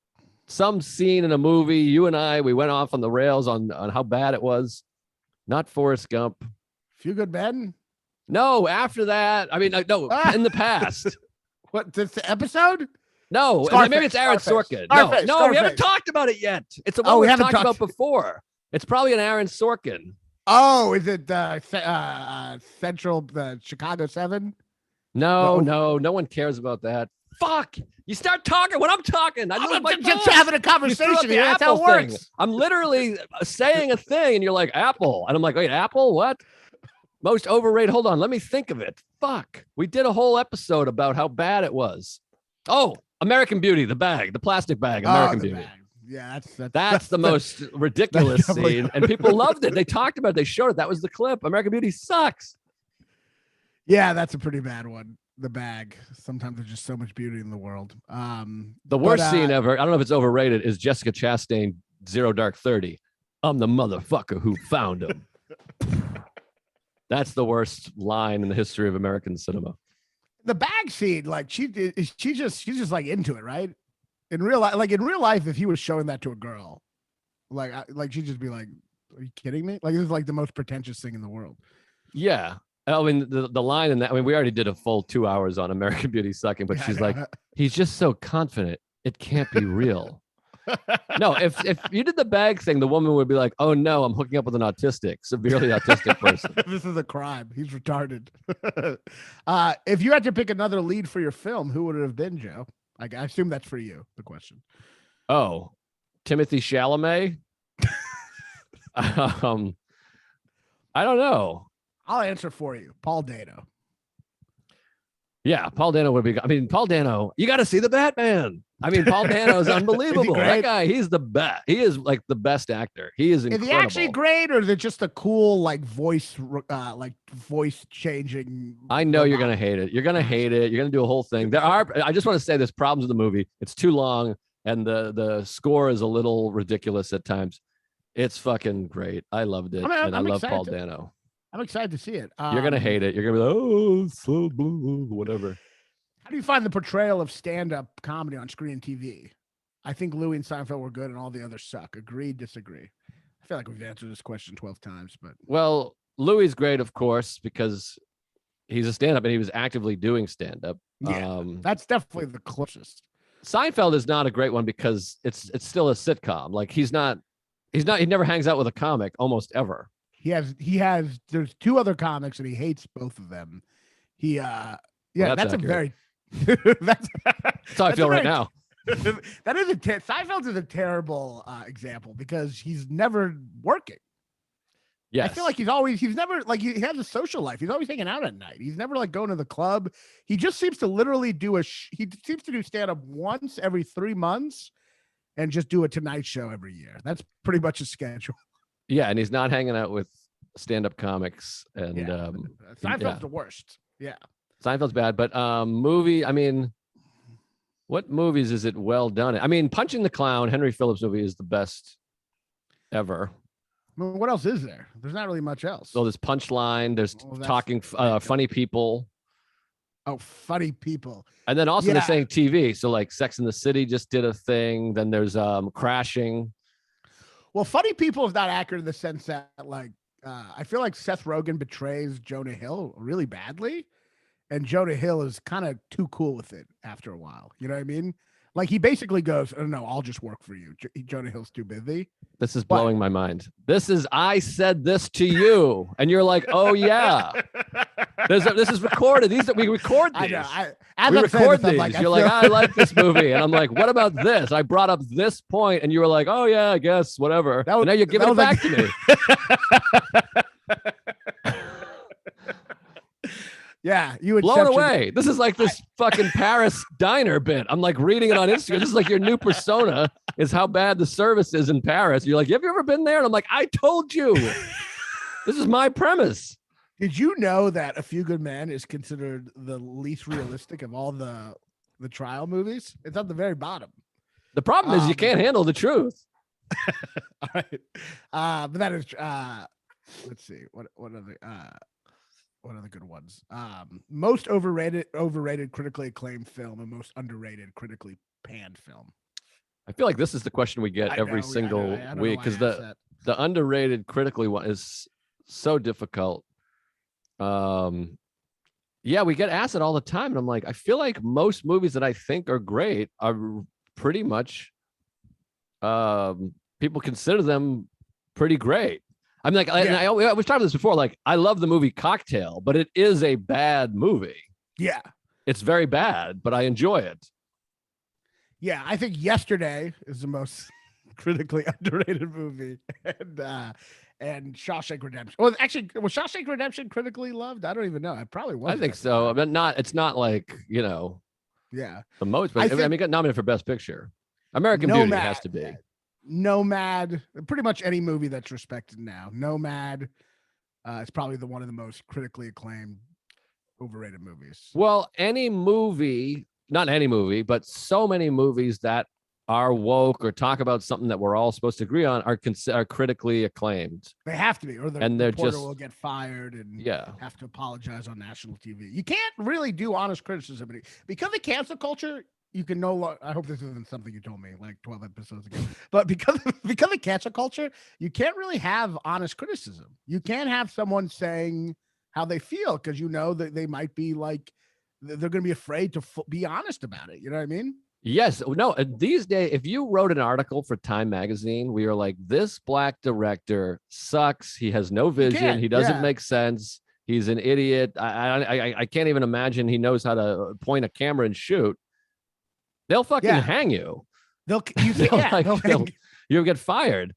some scene in a movie, you and I, we went off on the rails on how bad it was. Not Forrest Gump. Few Good Men? No, after that. I mean, no, in the past. What, this episode? No, Scarface, maybe it's Aaron Sorkin. Scarface, No, we haven't talked about it yet. It's a one we haven't talked about before. It's probably an Aaron Sorkin. Oh, is it Central, the Chicago 7? No one cares about that. Fuck! You start talking when I'm talking. I'm just having a conversation here. That's how it works. I'm literally saying a thing, and you're like, Apple. And I'm like, wait, Apple? What? Most overrated. Hold on. Let me think of it. Fuck. We did a whole episode about how bad it was. Oh, American Beauty, the plastic bag, American Beauty. Bag. Yeah, that's the most ridiculous scene, and people loved it. They talked about it. They showed it. That was the clip. American Beauty sucks. Yeah, that's a pretty bad one. The bag. Sometimes there's just so much beauty in the world. The worst scene ever, I don't know if it's overrated, is Jessica Chastain, Zero Dark 30. I'm the motherfucker who found him. That's the worst line in the history of American cinema. The bag scene, like she's just like into it, right? In real life, if he was showing that to a girl, like she'd just be like, "Are you kidding me?" Like, this is like the most pretentious thing in the world. Yeah. I mean, the line in that, I mean, we already did a full 2 hours on American Beauty sucking, but she's like, he's just so confident. It can't be real. No, if you did the bag thing, the woman would be like, oh no, I'm hooking up with an severely autistic person. This is a crime. He's retarded. If you had to pick another lead for your film, who would it have been, Joe? I assume that's for you, the question. Oh, Timothy Chalamet? I don't know. I'll answer for you. Paul Dano. Yeah, Paul Dano would be. I mean, Paul Dano, you got to see the Batman. I mean, Paul Dano is unbelievable. That guy, he's the best. He is like the best actor. He is incredible. Is he actually great, or is it just a cool voice changing? I know you're gonna hate it. You're gonna hate it. You're gonna do a whole thing. I just want to say there's problems with the movie. It's too long, and the score is a little ridiculous at times. It's fucking great. I loved it, and I love Paul Dano. I'm excited to see it. You're gonna hate it. You're gonna be like, oh, so blue, whatever. How do you find the portrayal of stand-up comedy on screen and TV? I think Louis and Seinfeld were good, and all the others suck. Agree, disagree? I feel like we've answered this question 12 times, but well, Louis is great, of course, because he's a stand-up and he was actively doing stand-up. Yeah, that's definitely the closest. Seinfeld is not a great one because it's still a sitcom. Like he never hangs out with a comic almost ever. There's two other comics and he hates both of them. That's how I feel right now. Seinfeld is a terrible example because he's never working. Yes. I feel like he's never like he has a social life. He's always hanging out at night. He's never like going to the club. He just seems to literally do stand up once every 3 months and just do a Tonight Show every year. That's pretty much his schedule. Yeah, and he's not hanging out with stand-up comics. And Seinfeld's the worst. Yeah, Seinfeld's bad, but movie. I mean, what movies is it well done? I mean, Punching the Clown, Henry Phillips movie is the best ever. Well, what else is there? There's not really much else. So there's Punchline. There's talking funny people. Oh, funny people. And then also they're saying TV. So like Sex and the City just did a thing. Then there's Crashing. Well, funny people is not accurate in the sense that I feel like Seth Rogen betrays Jonah Hill really badly. And Jonah Hill is kind of too cool with it after a while. You know what I mean? Like he basically goes, oh, no, I'll just work for you. Jonah Hill's too busy. This is blowing my mind. I said this to you. And you're like, oh, yeah. This is recorded. We record these. We record these. You're like, I like this movie. And I'm like, what about this? I brought up this point, and you were like, oh, yeah, I guess, whatever. And now you're giving it back to me. Yeah, you would blown away. This is like this fucking Paris diner bit. I'm like reading it on Instagram. This is like your new persona is how bad the service is in Paris. You're like, have you ever been there? And I'm like, I told you. This is my premise. Did you know that A Few Good Men is considered the least realistic of all the trial movies? It's at the very bottom. The problem is you can't handle the truth. All right. But that is let's see. What are the what are the good ones? Most overrated critically acclaimed film, and most underrated critically panned film. I feel like this is the question we get every single week because the underrated critically one is so difficult. Yeah, we get asked it all the time, and I'm like, I feel like most movies that I think are great are pretty much people consider them pretty great. I'm like, I was talking about this before. Like, I love the movie Cocktail, but it is a bad movie. Yeah, it's very bad, but I enjoy it. Yeah, I think Yesterday is the most critically underrated movie, and Shawshank Redemption. Well, actually, was Shawshank Redemption critically loved? I don't even know. It probably was. I think so. But not. It's not like Yeah, the most. But I mean, it got nominated for Best Picture. American Beauty has to be. Nomad. Pretty much any movie that's respected now. Nomad. It's probably one of the most critically acclaimed, overrated movies. Well, any movie. Not any movie, but so many movies that are woke or talk about something that we're all supposed to agree on are critically acclaimed. They have to be, or the reporter will get fired and have to apologize on national TV. You can't really do honest criticism because of cancel culture. You can no longer. I hope this isn't something you told me like 12 episodes ago. But because of cancel culture, you can't really have honest criticism. You can't have someone saying how they feel because that they might be like. They're going to be afraid to be honest about it. You know what I mean? Yes. No, these days, if you wrote an article for Time Magazine, we are like, this black director sucks. He has no vision. He doesn't make sense. He's an idiot. I can't even imagine he knows how to point a camera and shoot. They'll fucking hang you. You'll get fired.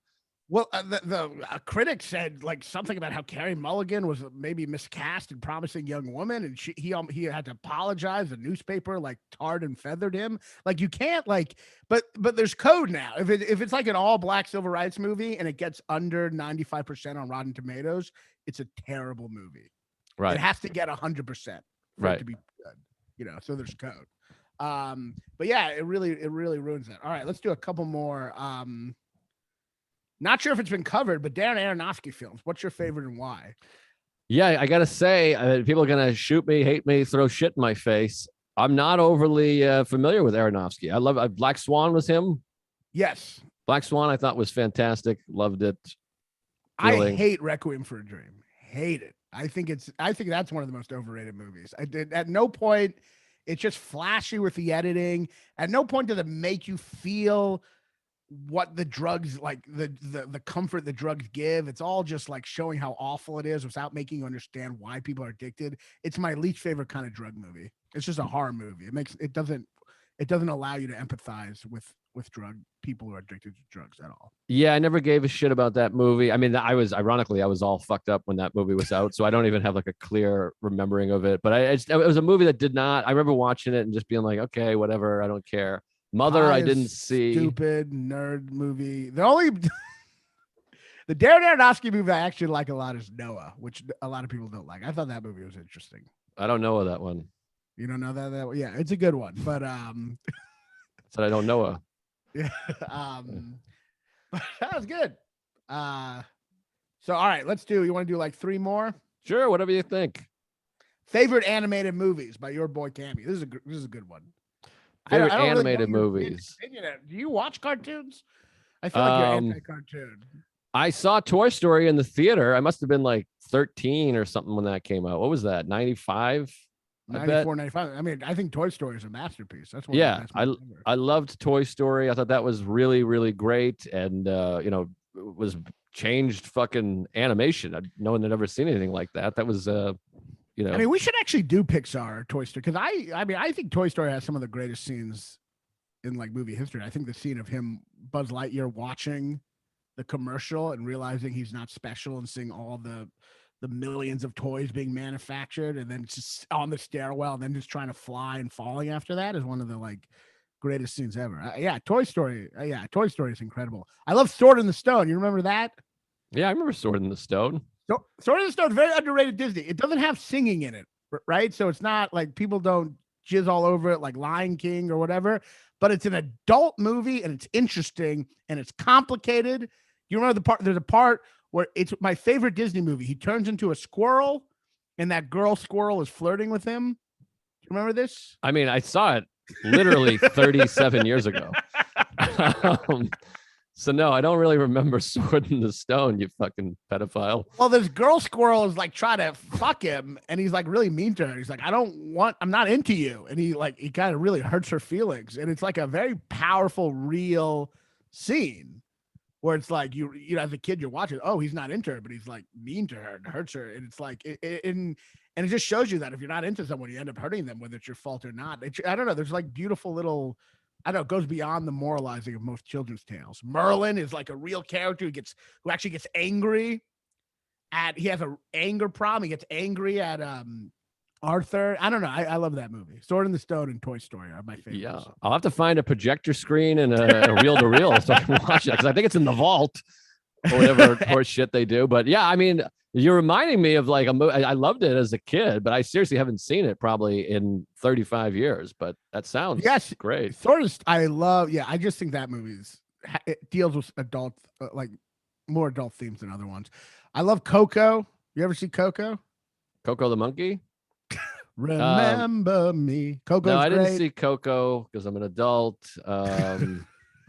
Well, the critic said like something about how Carey Mulligan was maybe miscast in Promising Young Woman, and he had to apologize. The newspaper like tarred and feathered him. Like you can't but there's code now. If it's like an all black civil rights movie and it gets under 95% on Rotten Tomatoes, it's a terrible movie. Right. It has to get 100% for it to be good. So there's code. But yeah, it really ruins that. All right, let's do a couple more. Not sure if it's been covered, but Darren Aronofsky films. What's your favorite and why? Yeah, I got to say, people are going to shoot me, hate me, throw shit in my face. I'm not overly familiar with Aronofsky. I love Black Swan was him. Yes. Black Swan I thought was fantastic. Loved it. I hate Requiem for a Dream. Hate it. I think that's one of the most overrated movies. At no point, it's just flashy with the editing. At no point does it make you feel what the drugs like the comfort the drugs give. It's all just like showing how awful it is without making you understand why people are addicted. It's my least favorite kind of drug movie. It's just a horror movie. It doesn't allow you to empathize with drug people who are addicted to drugs at all. Yeah, I never gave a shit about that movie. I mean, I was all fucked up when that movie was out, so I don't even have like a clear remembering of it. But it was a movie that did not. I remember watching it and just being like, okay, whatever, I don't care. Mother, I didn't see. Stupid nerd movie. The Darren Aronofsky movie I actually like a lot is Noah, which a lot of people don't like. I thought that movie was interesting. I don't know that one. You don't know that? Yeah, it's a good one, but said I don't know her. Yeah, but that was good. So all right, you want to do like 3 more? Sure, whatever you think. Favorite animated movies by your boy Cammy. This is a good one. Favorite animated movies. Do you watch cartoons? I feel like you're anti-cartoon. I saw Toy Story in the theater. I must have been like 13 or something when that came out. What was that? 95? 94, 95. I mean, I think Toy Story is a masterpiece. That's one. Yeah, I loved Toy Story. I thought that was really, really great, and it was changed fucking animation. No one had ever seen anything like that. That was I mean, we should actually do Pixar or Toy Story because I think Toy Story has some of the greatest scenes in like movie history. I think the scene of him, Buzz Lightyear, watching the commercial and realizing he's not special and seeing all the millions of toys being manufactured and then just on the stairwell and then just trying to fly and falling after that is one of the like greatest scenes ever. Toy Story. Toy Story is incredible. I love Sword in the Stone. You remember that? Yeah, I remember Sword in the Stone. Sword in the Stone is very underrated Disney. It doesn't have singing in it, right? So it's not like people don't jizz all over it like Lion King or whatever, but it's an adult movie and it's interesting and it's complicated. You remember there's a part where it's my favorite Disney movie. He turns into a squirrel and that girl squirrel is flirting with him. Do you remember this? I mean, I saw it literally 37 years ago. So no, I don't really remember Sword in the Stone, you fucking pedophile. Well, this girl squirrel is like trying to fuck him, and he's like really mean to her. He's like, I'm not into you. And he kind of really hurts her feelings. And it's like a very powerful, real scene where it's like you know, as a kid, you're watching, oh, he's not into her, but he's like mean to her and hurts her. And it's like and it just shows you that if you're not into someone, you end up hurting them, whether it's your fault or not. I don't know. There's like beautiful little, I don't know, it goes beyond the moralizing of most children's tales. Merlin is like a real character who actually gets angry he has an anger problem. He gets angry at Arthur. I don't know. I love that movie. Sword in the Stone and Toy Story are my favorites. Yeah, I'll have to find a projector screen and a reel-to-reel so I can watch it, because I think it's in the vault or whatever horse shit they do. But yeah, I mean, you're reminding me of like a movie. I loved it as a kid, but I seriously haven't seen it probably in 35 years. But that sounds great. I just think that it deals with adult, like more adult themes than other ones. I love Coco. You ever see Coco? Coco the monkey? Remember me. Coco's No, I didn't great. see Coco because I'm an adult.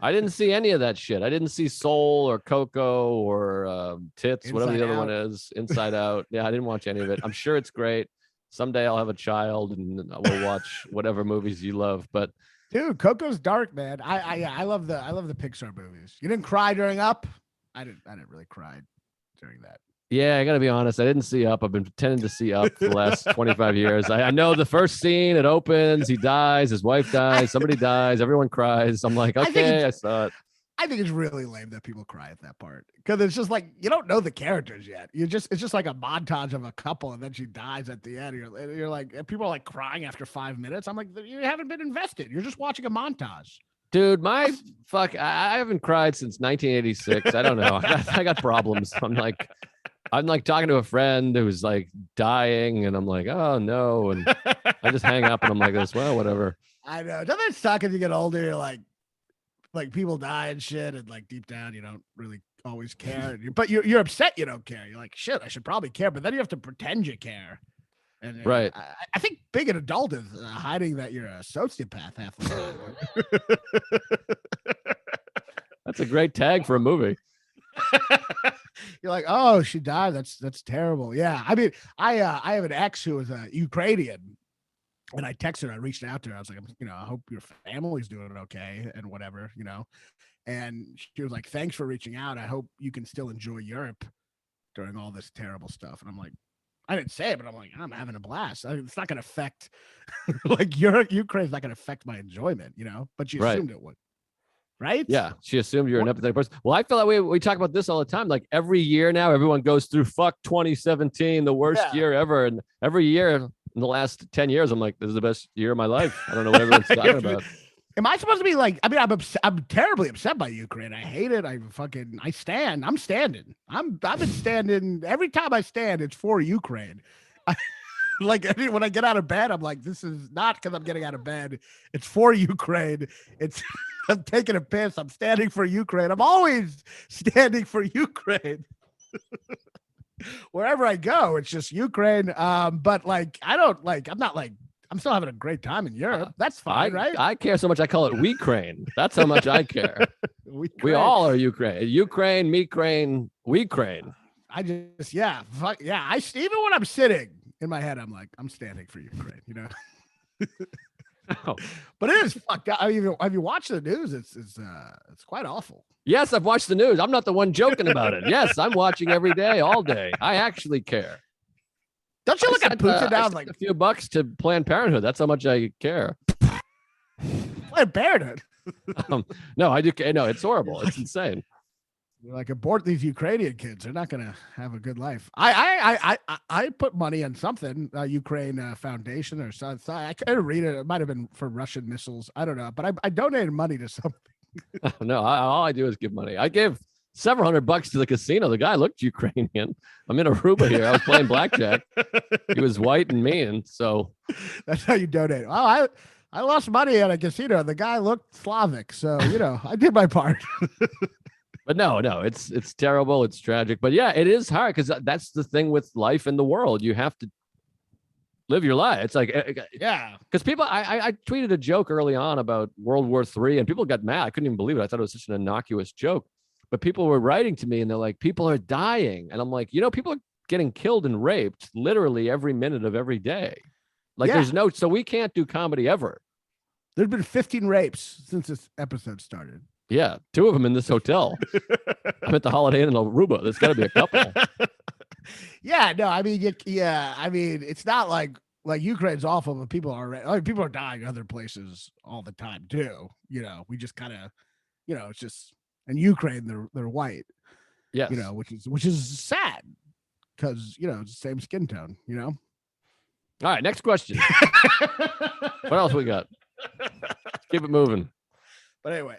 I didn't see any of that shit. I didn't see Soul or Coco or Tits, whatever the other one is. Inside Out. Yeah, I didn't watch any of it. I'm sure it's great. Someday I'll have a child and we'll watch whatever movies you love. But dude, Coco's dark, man. I love the Pixar movies. You didn't cry during Up? I didn't really cry during that. yeah, I gotta be honest. I didn't see Up. I've been pretending to see Up for the last 25 years. I know the first scene. It opens. He dies. His wife dies. Somebody dies. Everyone cries. I'm like, okay, I saw it. I think it's really lame that people cry at that part, because it's just like you don't know the characters yet. It's just like a montage of a couple, and then she dies at the end. You're like, people are like crying after 5 minutes. I'm like, you haven't been invested. You're just watching a montage. Dude, I haven't cried since 1986. I don't know. I got problems. I'm like talking to a friend who's like dying, and I'm like, oh no, and I just hang up and I'm like this. Well, whatever. I know. Doesn't it suck as you get older? You're like people die and shit, and like deep down you don't really always care. But you're upset you don't care. You're like, shit, I should probably care, but then you have to pretend you care. And right. I think being an adult is hiding that you're a sociopath half the time. That's a great tag for a movie. You're like, oh, she died. That's terrible. Yeah. I mean, I have an ex who was a Ukrainian, and I texted her. I reached out to her. I was like, I hope your family's doing okay and whatever, And she was like, thanks for reaching out. I hope you can still enjoy Europe during all this terrible stuff. And I'm like, I didn't say it, but I'm like, I'm having a blast. It's not going to affect, like, Ukraine's not going to affect my enjoyment, But she assumed it would. Right? Yeah, she assumed you're an empathetic person. Well, I feel like we talk about this all the time. Like every year now, everyone goes through fuck 2017, the worst year ever. And every year in the last 10 years, I'm like, this is the best year of my life. I don't know what everyone's talking about. Am I supposed to be like, I mean, I'm terribly upset by Ukraine. I hate it. I stand. I'm standing. I've been standing. Every time I stand, it's for Ukraine. Like when I get out of bed, I'm like, this is not because I'm getting out of bed. It's for Ukraine. I'm taking a piss. I'm standing for Ukraine. I'm always standing for Ukraine. Wherever I go, it's just Ukraine. But like, I'm still having a great time in Europe. That's fine, right? I care so much. I call it Weekraine. That's how much I care. We all are Ukraine. Ukraine, me crane, we crane. I just, fuck yeah. Even when I'm sitting in my head, I'm like, I'm standing for Ukraine, Oh. But it is fucked up. I mean, have you watched the news? It's quite awful. Yes, I've watched the news. I'm not the one joking about it. Yes, I'm watching every day, all day. I actually care. Don't you look at Putin down like a few bucks to Planned Parenthood? That's how much I care. Planned Parenthood. No, I do. No, it's horrible. It's insane. You're like, abort these Ukrainian kids. They're not gonna have a good life. I put money on something, Ukraine Foundation or something. I couldn't read it. It might have been for Russian missiles. I don't know, but I donated money to something. No, all I do is give money. I gave several $100 to the casino. The guy looked Ukrainian. I'm in Aruba here. I was playing blackjack. He was white and mean. So that's how you donate. Well, I lost money at a casino. The guy looked Slavic. So, I did my part. But no, it's terrible. It's tragic. But yeah, it is hard because that's the thing with life in the world. You have to live your life. It's like, Yeah. because people, I tweeted a joke early on about World War III, and people got mad. I couldn't even believe it. I thought it was such an innocuous joke, but people were writing to me and they're like, people are dying. And I'm like, people are getting killed and raped literally every minute of every day. Like there's no, so we can't do comedy ever. There's been 15 rapes since this episode started. Yeah. 2 of them in this hotel. I'm at the Holiday Inn in Aruba. There's got to be a couple. Yeah, no, I mean, it's not like Ukraine's awful, but people are dying other places all the time too. We just kind of, it's just in Ukraine they're white. Yes. Which is sad because it's the same skin tone. All right, next question. What else we got? Keep it moving. But anyway,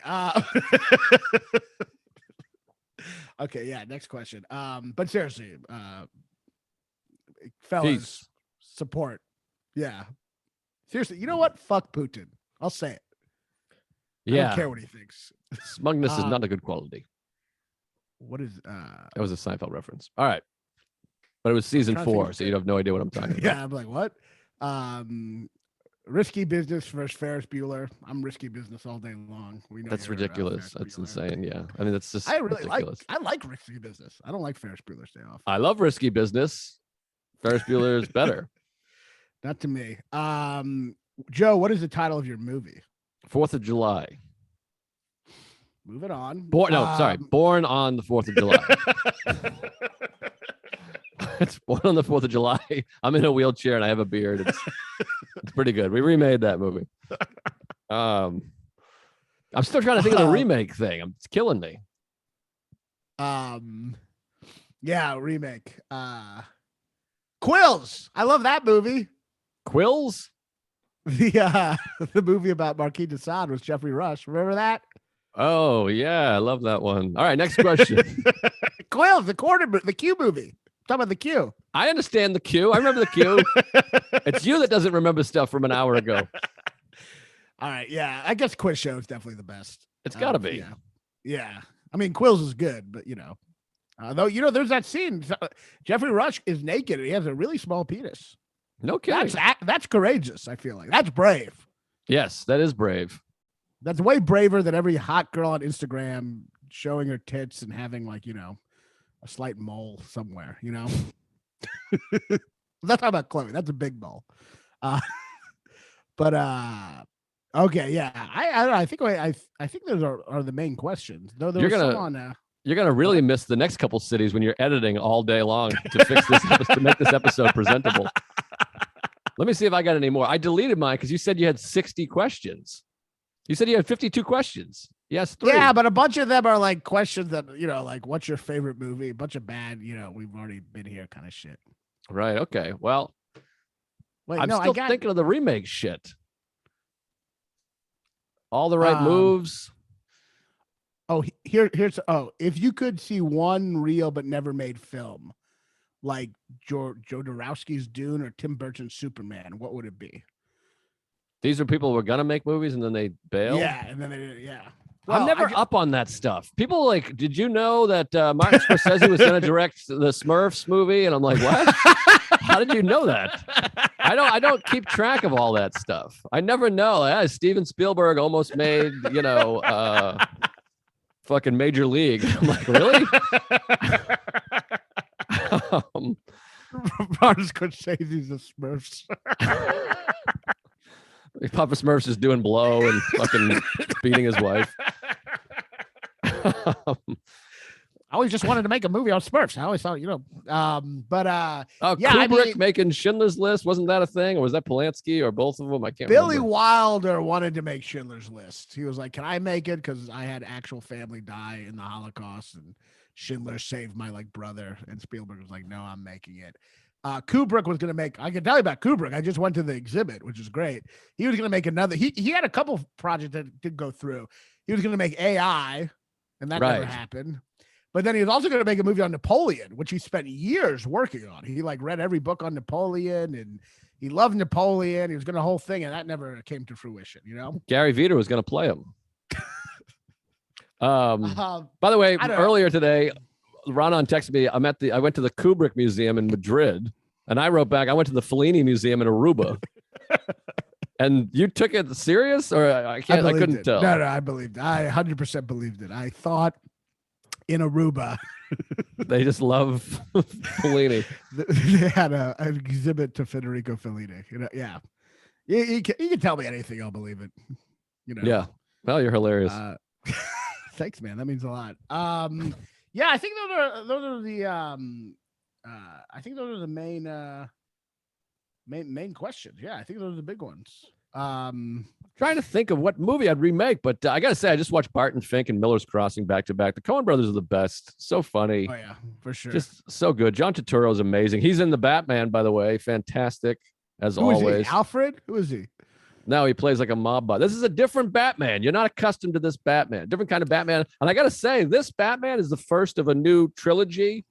okay, yeah, next question. But seriously, fellas, Peace. Support. Yeah. Seriously, you know what? Fuck Putin. I'll say it. Yeah. I don't care what he thinks. Smugness is not a good quality. What is that was a Seinfeld reference. All right. But it was season 4, so you'd have no idea what I'm talking about. Yeah, I'm like, what? Risky Business versus Ferris Bueller. I'm Risky Business all day long. We know that's ridiculous. That's insane. Yeah. I mean, that's just I really ridiculous. I like Risky Business. I don't like Ferris Bueller's Day Off. I love Risky Business. Ferris Bueller is better. Not to me. Joe, what is the title of your movie? 4th of July. Moving on. Born on the 4th of July. It's born on the 4th of July. I'm in a wheelchair and I have a beard. It's pretty good. We remade that movie. I'm still trying to think of the remake thing. It's killing me. Yeah, remake. Quills. I love that movie. Quills? The movie about Marquis de Sade with Jeffrey Rush. Remember that? Oh yeah, I love that one. All right, next question. Quills, the Q movie. Talk about the Q. I understand the Q. I remember the Q. It's you that doesn't remember stuff from an hour ago. All right, yeah. I guess Quiz Show is definitely the best. It's got to be. Yeah. I mean, Quills is good, but though there's that scene. Jeffrey Rush is naked and he has a really small penis. No kidding. That's courageous. I feel like that's brave. Yes, that is brave. That's way braver than every hot girl on Instagram showing her tits and having a slight mole somewhere. That's not about Chloe. That's a big mole. But okay, yeah. I think those are the main questions. Though there was some on. You're gonna really miss the next couple cities when you're editing all day long to fix this to make this episode presentable. Let me see if I got any more. I deleted mine because you said you had 60 questions. You said you had 52 questions. Yes, 3. Yeah, but a bunch of them are like questions that like what's your favorite movie? A bunch of bad, we've already been here kind of shit. Right. Okay. Well, wait, I'm still thinking of the remake shit. All the right moves. Oh, here's if you could see one real but never made film, like Joe Dorowski's Dune or Tim Burton's Superman, what would it be? These are people who were gonna make movies and then they bailed. Yeah, and then they did. Yeah. Well, I'm never up on that stuff. People did you know that Martin Scorsese was going to direct the Smurfs movie? And I'm like, what? How did you know that? I don't keep track of all that stuff. I never know. Steven Spielberg almost made, fucking Major League. I'm like, really? Martin Scorsese's the Smurfs. Papa Smurfs is doing blow and fucking beating his wife. I always just wanted to make a movie on Smurfs. I always thought, Kubrick making Schindler's List, wasn't that a thing, or was that Polanski, or both of them? I can't remember. Billy Wilder wanted to make Schindler's List. He was like, "Can I make it? Because I had actual family die in the Holocaust, and Schindler saved my brother." And Spielberg was like, "No, I'm making it." Kubrick was going to make, I can tell you about Kubrick. I just went to the exhibit, which is great. He was going to make another, he had a couple of projects that did go through. He was going to make AI, and that never happened. But then he was also going to make a movie on Napoleon, which he spent years working on. He read every book on Napoleon, and he loved Napoleon. He was going to whole thing, and that never came to fruition, Gary Veter was going to play him. By the way, earlier today, Raanan texted me. I went to the Kubrick Museum in Madrid, And I wrote back, I went to the Fellini Museum in Aruba. And you took it serious, or I couldn't tell. No, I believed it. I 100% believed it. I thought in Aruba. They just love Fellini. They had an exhibit to Federico Fellini. Yeah. You can tell me anything, I'll believe it. Yeah. Well, you're hilarious. Thanks, man. That means a lot. Yeah, I think those are the I think those are the main questions. Yeah, I think those are the big ones. Trying to think of what movie I'd remake, but I gotta say, I just watched Barton Fink and Miller's Crossing back to back. The Coen brothers are the best. So funny. Oh yeah, for sure. Just so good. John Turturro is amazing. He's in the Batman, by the way. Fantastic as Who always. Is he? Alfred? Who is he? No, he plays like a mob boss. This is a different Batman. You're not accustomed to this Batman. Different kind of Batman. And I gotta say, this Batman is the first of a new trilogy.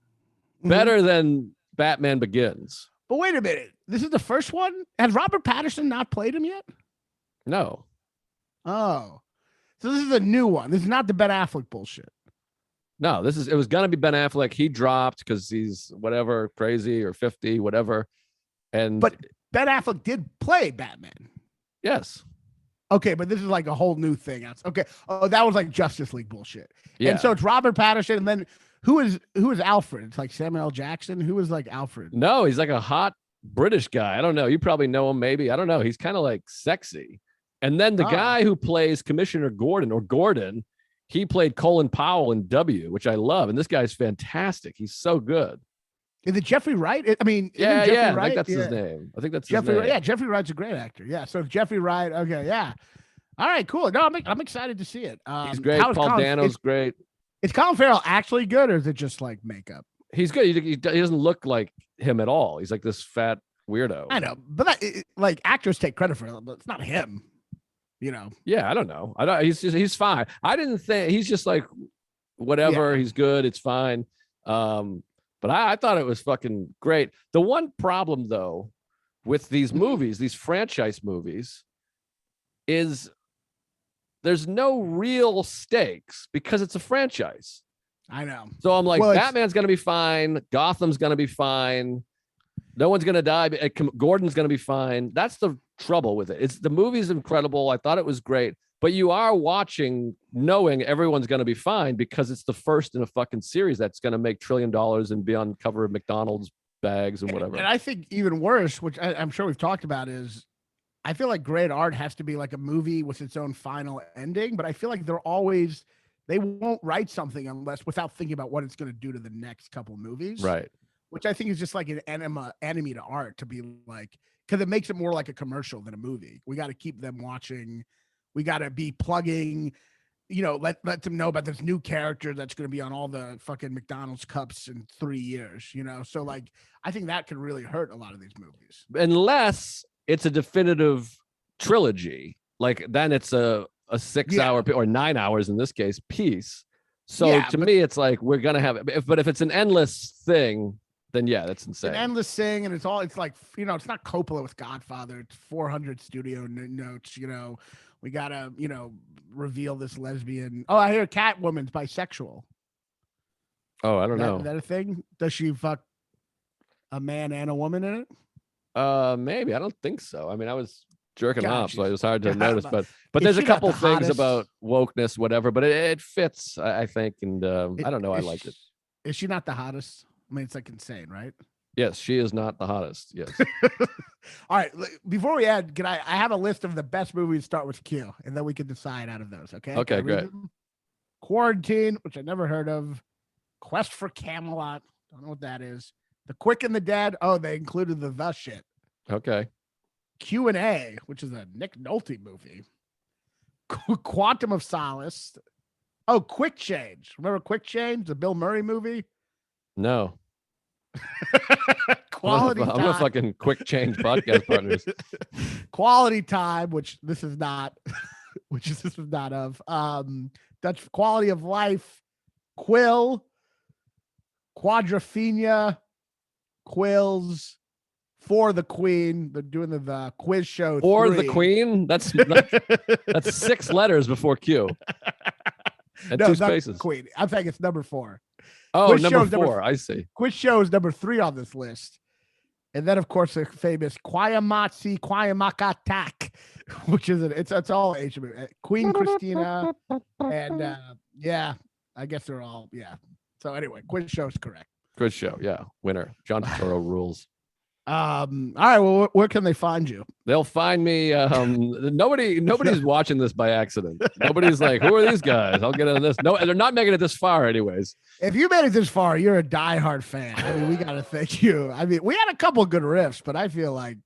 Better than Batman Begins. But wait a minute. This is the first one? Has Robert Pattinson not played him yet? No. Oh. So this is a new one. This is not the Ben Affleck bullshit. No, it was gonna be Ben Affleck. He dropped because he's whatever, crazy or 50, whatever. But Ben Affleck did play Batman. Yes. Okay, but this is like a whole new thing. Okay. Oh, that was like Justice League bullshit. Yeah. And so it's Robert Pattinson, and then who is Alfred? It's like Samuel L. Jackson. Who is like Alfred? No, he's like a hot British guy. I don't know. You probably know him, maybe. I don't know. He's kind of like sexy. And then the guy who plays Commissioner Gordon, he played Colin Powell in W, which I love. And this guy's fantastic. He's so good. Is it Jeffrey Wright? Yeah. I think that's his name. I think that's Jeffrey. his name. Yeah, Jeffrey Wright's a great actor. Yeah. So Jeffrey Wright. Okay. Yeah. All right. Cool. No, I'm excited to see it. He's great. Paul Dano's great. Is Colin Farrell actually good, or is it just like makeup? He's good. He doesn't look like him at all. He's like this fat weirdo. I know, but like actors take credit for it, but it's not him. Yeah, I don't know. He's fine. I didn't think he's just like whatever. Yeah. He's good. It's fine. But I thought it was fucking great. The one problem though with these movies, these franchise movies, is there's no real stakes because it's a franchise. I know. So I'm like, Batman's going to be fine. Gotham's going to be fine. No one's going to die. Gordon's going to be fine. That's the trouble with it. The movie's incredible. I thought it was great, but you are watching knowing everyone's going to be fine because it's the first in a fucking series that's going to make $1 trillion and be on cover of McDonald's bags and whatever. And I think even worse, which I'm sure we've talked about, is I feel like great art has to be like a movie with its own final ending, but I feel like they won't write something without thinking about what it's going to do to the next couple movies. Right. Which I think is just like an enemy to art, to be like, because it makes it more like a commercial than a movie. We got to keep them watching. We got to be plugging, let them know about this new character that's going to be on all the fucking McDonald's cups in 3 years, So like, I think that could really hurt a lot of these movies. Unless it's a definitive trilogy, like then it's a 6 hour or 9 hours in this case piece. So to me, it's like we're gonna have it. But if it's an endless thing, then yeah, that's insane. An endless thing, and it's like it's not Coppola with Godfather. It's 400 studio notes. We gotta reveal this lesbian. Oh, I hear Catwoman's bisexual. Oh, I don't know. Is that a thing? Does she fuck a man and a woman in it? Maybe. I don't think so. I mean, I was jerking off, so it was hard to notice. But there's a couple things about wokeness, whatever. But it fits, I think, and I don't know. I like it. Is she not the hottest? I mean, it's like insane, right? Yes, she is not the hottest. Yes. All right. Before we end, I have a list of the best movies. Start with Q, and then we can decide out of those. Okay. Okay. Great. Quarantine, which I never heard of. Quest for Camelot. Don't know what that is. The Quick and the Dead. Oh, they included the shit. Okay. Q&A, which is a Nick Nolte movie. Quantum of Solace. Oh, Quick Change. Remember Quick Change, the Bill Murray movie? No. Quality I'm Time. a fucking Quick Change podcast partners. Quality Time, which this is not, this is not of. That's Quality of Life. Quill. Quadrophenia. Quills. For the Queen. They're doing the quiz show. For 3. the Queen? That's 6 letters before Q. And 2 spaces. Queen. I think it's number 4. Oh, number 4. I see. Quiz show is number 3 on this list. And then, of course, the famous Kwayamatsi Kwayamakatak, which is it's all Asian. Queen Christina, and yeah, I guess they're all So anyway, quiz show's correct. Good show. Yeah. Winner. John Turturro rules. All right. Well, where can they find you? They'll find me. Nobody's watching this by accident. Nobody's like, who are these guys? I'll get into this. No, they're not making it this far, anyways. If you made it this far, you're a diehard fan. I mean, we got to thank you. I mean, we had a couple of good riffs, but I feel like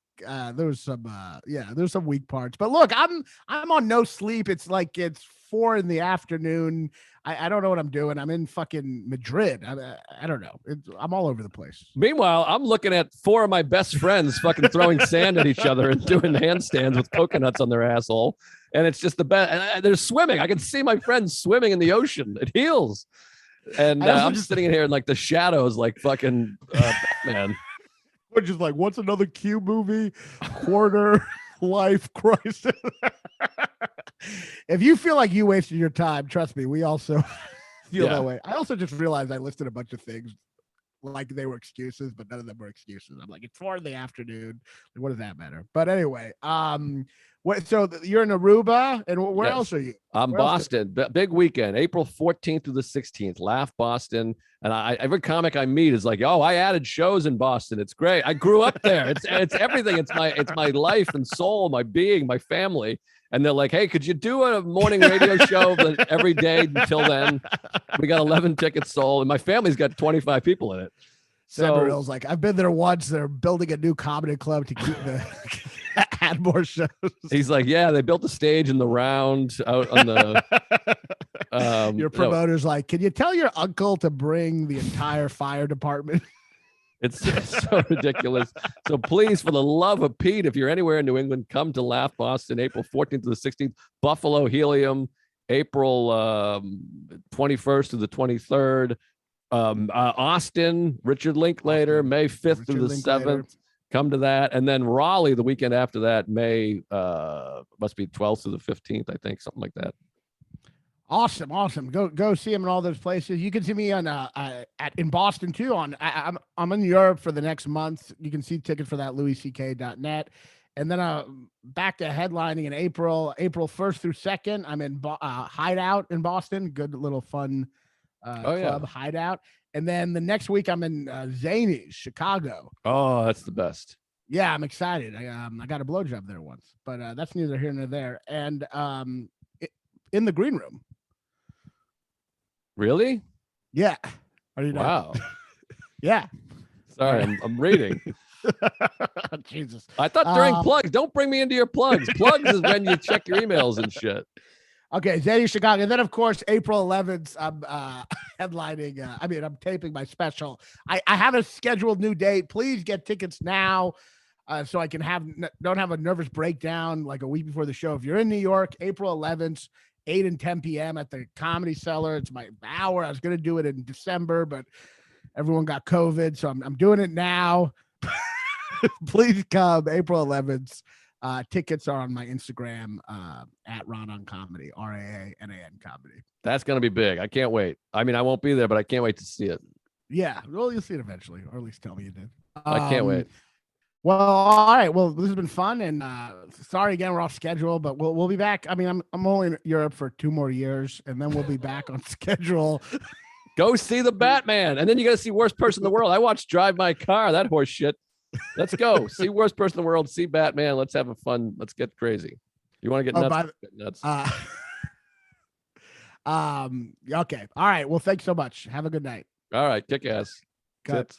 there's some weak parts. But look, I'm on no sleep. It's like it's 4 p.m. I don't know what I'm doing. I'm in fucking Madrid. I don't know. I'm all over the place. Meanwhile, I'm looking at 4 of my best friends fucking throwing sand at each other and doing handstands with coconuts on their asshole. And it's just the best. And they're swimming. I can see my friends swimming in the ocean. It heals. And I'm just sitting in here in like the shadows, like fucking Batman. Which is like, what's another Q movie? Quarter life crisis. If you feel like you wasted your time, trust me, we also feel that way. I also just realized I listed a bunch of things like they were excuses, but none of them were excuses. I'm like, it's 4 p.m. Like, what does that matter? But anyway, so you're in Aruba, and where else are you? I'm Boston. Big weekend, April 14th through the 16th. Laugh Boston. And every comic I meet is like, oh, I added shows in Boston. It's great. I grew up there. It's everything. It's my life and soul, my being, my family. And they're like, hey, could you do a morning radio show every day until then? We got 11 tickets sold, and my family's got 25 people in it. So like, I've been there once. They're building a new comedy club to keep add more shows. He's like, yeah, they built a stage in the round out on the. Your promoter's like, can you tell your uncle to bring the entire fire department? It's so ridiculous. So please, for the love of Pete, if you're anywhere in New England, come to Laugh Boston, April 14th to the 16th. Buffalo Helium, April 21st to the 23rd. Austin, Richard Linklater, May 5th through the 7th. Come to that. And then Raleigh, the weekend after that, May must be 12th to the 15th, I think, something like that. Awesome. Go see him in all those places. You can see me on in Boston too. I'm in Europe for the next month. You can see tickets for that louisck.net. And then back to headlining in April 1st through 2nd. I'm in Hideout in Boston. Good little fun club, Hideout. And then the next week I'm in Zanies, Chicago. Oh, that's the best. Yeah, I'm excited. I got a blowjob there once, but that's neither here nor there. And in the green room. Really? Yeah. Are you wow. Yeah. Sorry, I'm reading. Jesus. I thought during plugs. Don't bring me into your plugs. Plugs is when you check your emails and shit. Okay, Zany Chicago. And then, of course, April 11th, I'm headlining. I'm taping my special. I have a scheduled new date. Please get tickets now so I can don't have a nervous breakdown like a week before the show. If you're in New York, April 11th, 8 and 10 p.m. at the Comedy Cellar. It's my hour. I was going to do it in December, but everyone got COVID, so I'm doing it now. Please come, April 11th. Tickets are on my Instagram at Raanan Comedy, Raanan Comedy. That's going to be big. I can't wait. I mean, I won't be there, but I can't wait to see it. Yeah, well, you'll see it eventually, or at least tell me you did. I can't wait. Well, all right. Well, this has been fun, and sorry again, we're off schedule, but we'll be back. I mean, I'm only in Europe for 2 more years, and then we'll be back on schedule. Go see the Batman, and then you got to see Worst Person in the World. I watched Drive My Car. That horse shit. Let's go see Worst Person in the World. See Batman. Let's have a fun. Let's get crazy. You want to get nuts? Get nuts. Okay. All right. Well, thanks so much. Have a good night. All right. Kick ass. Cut.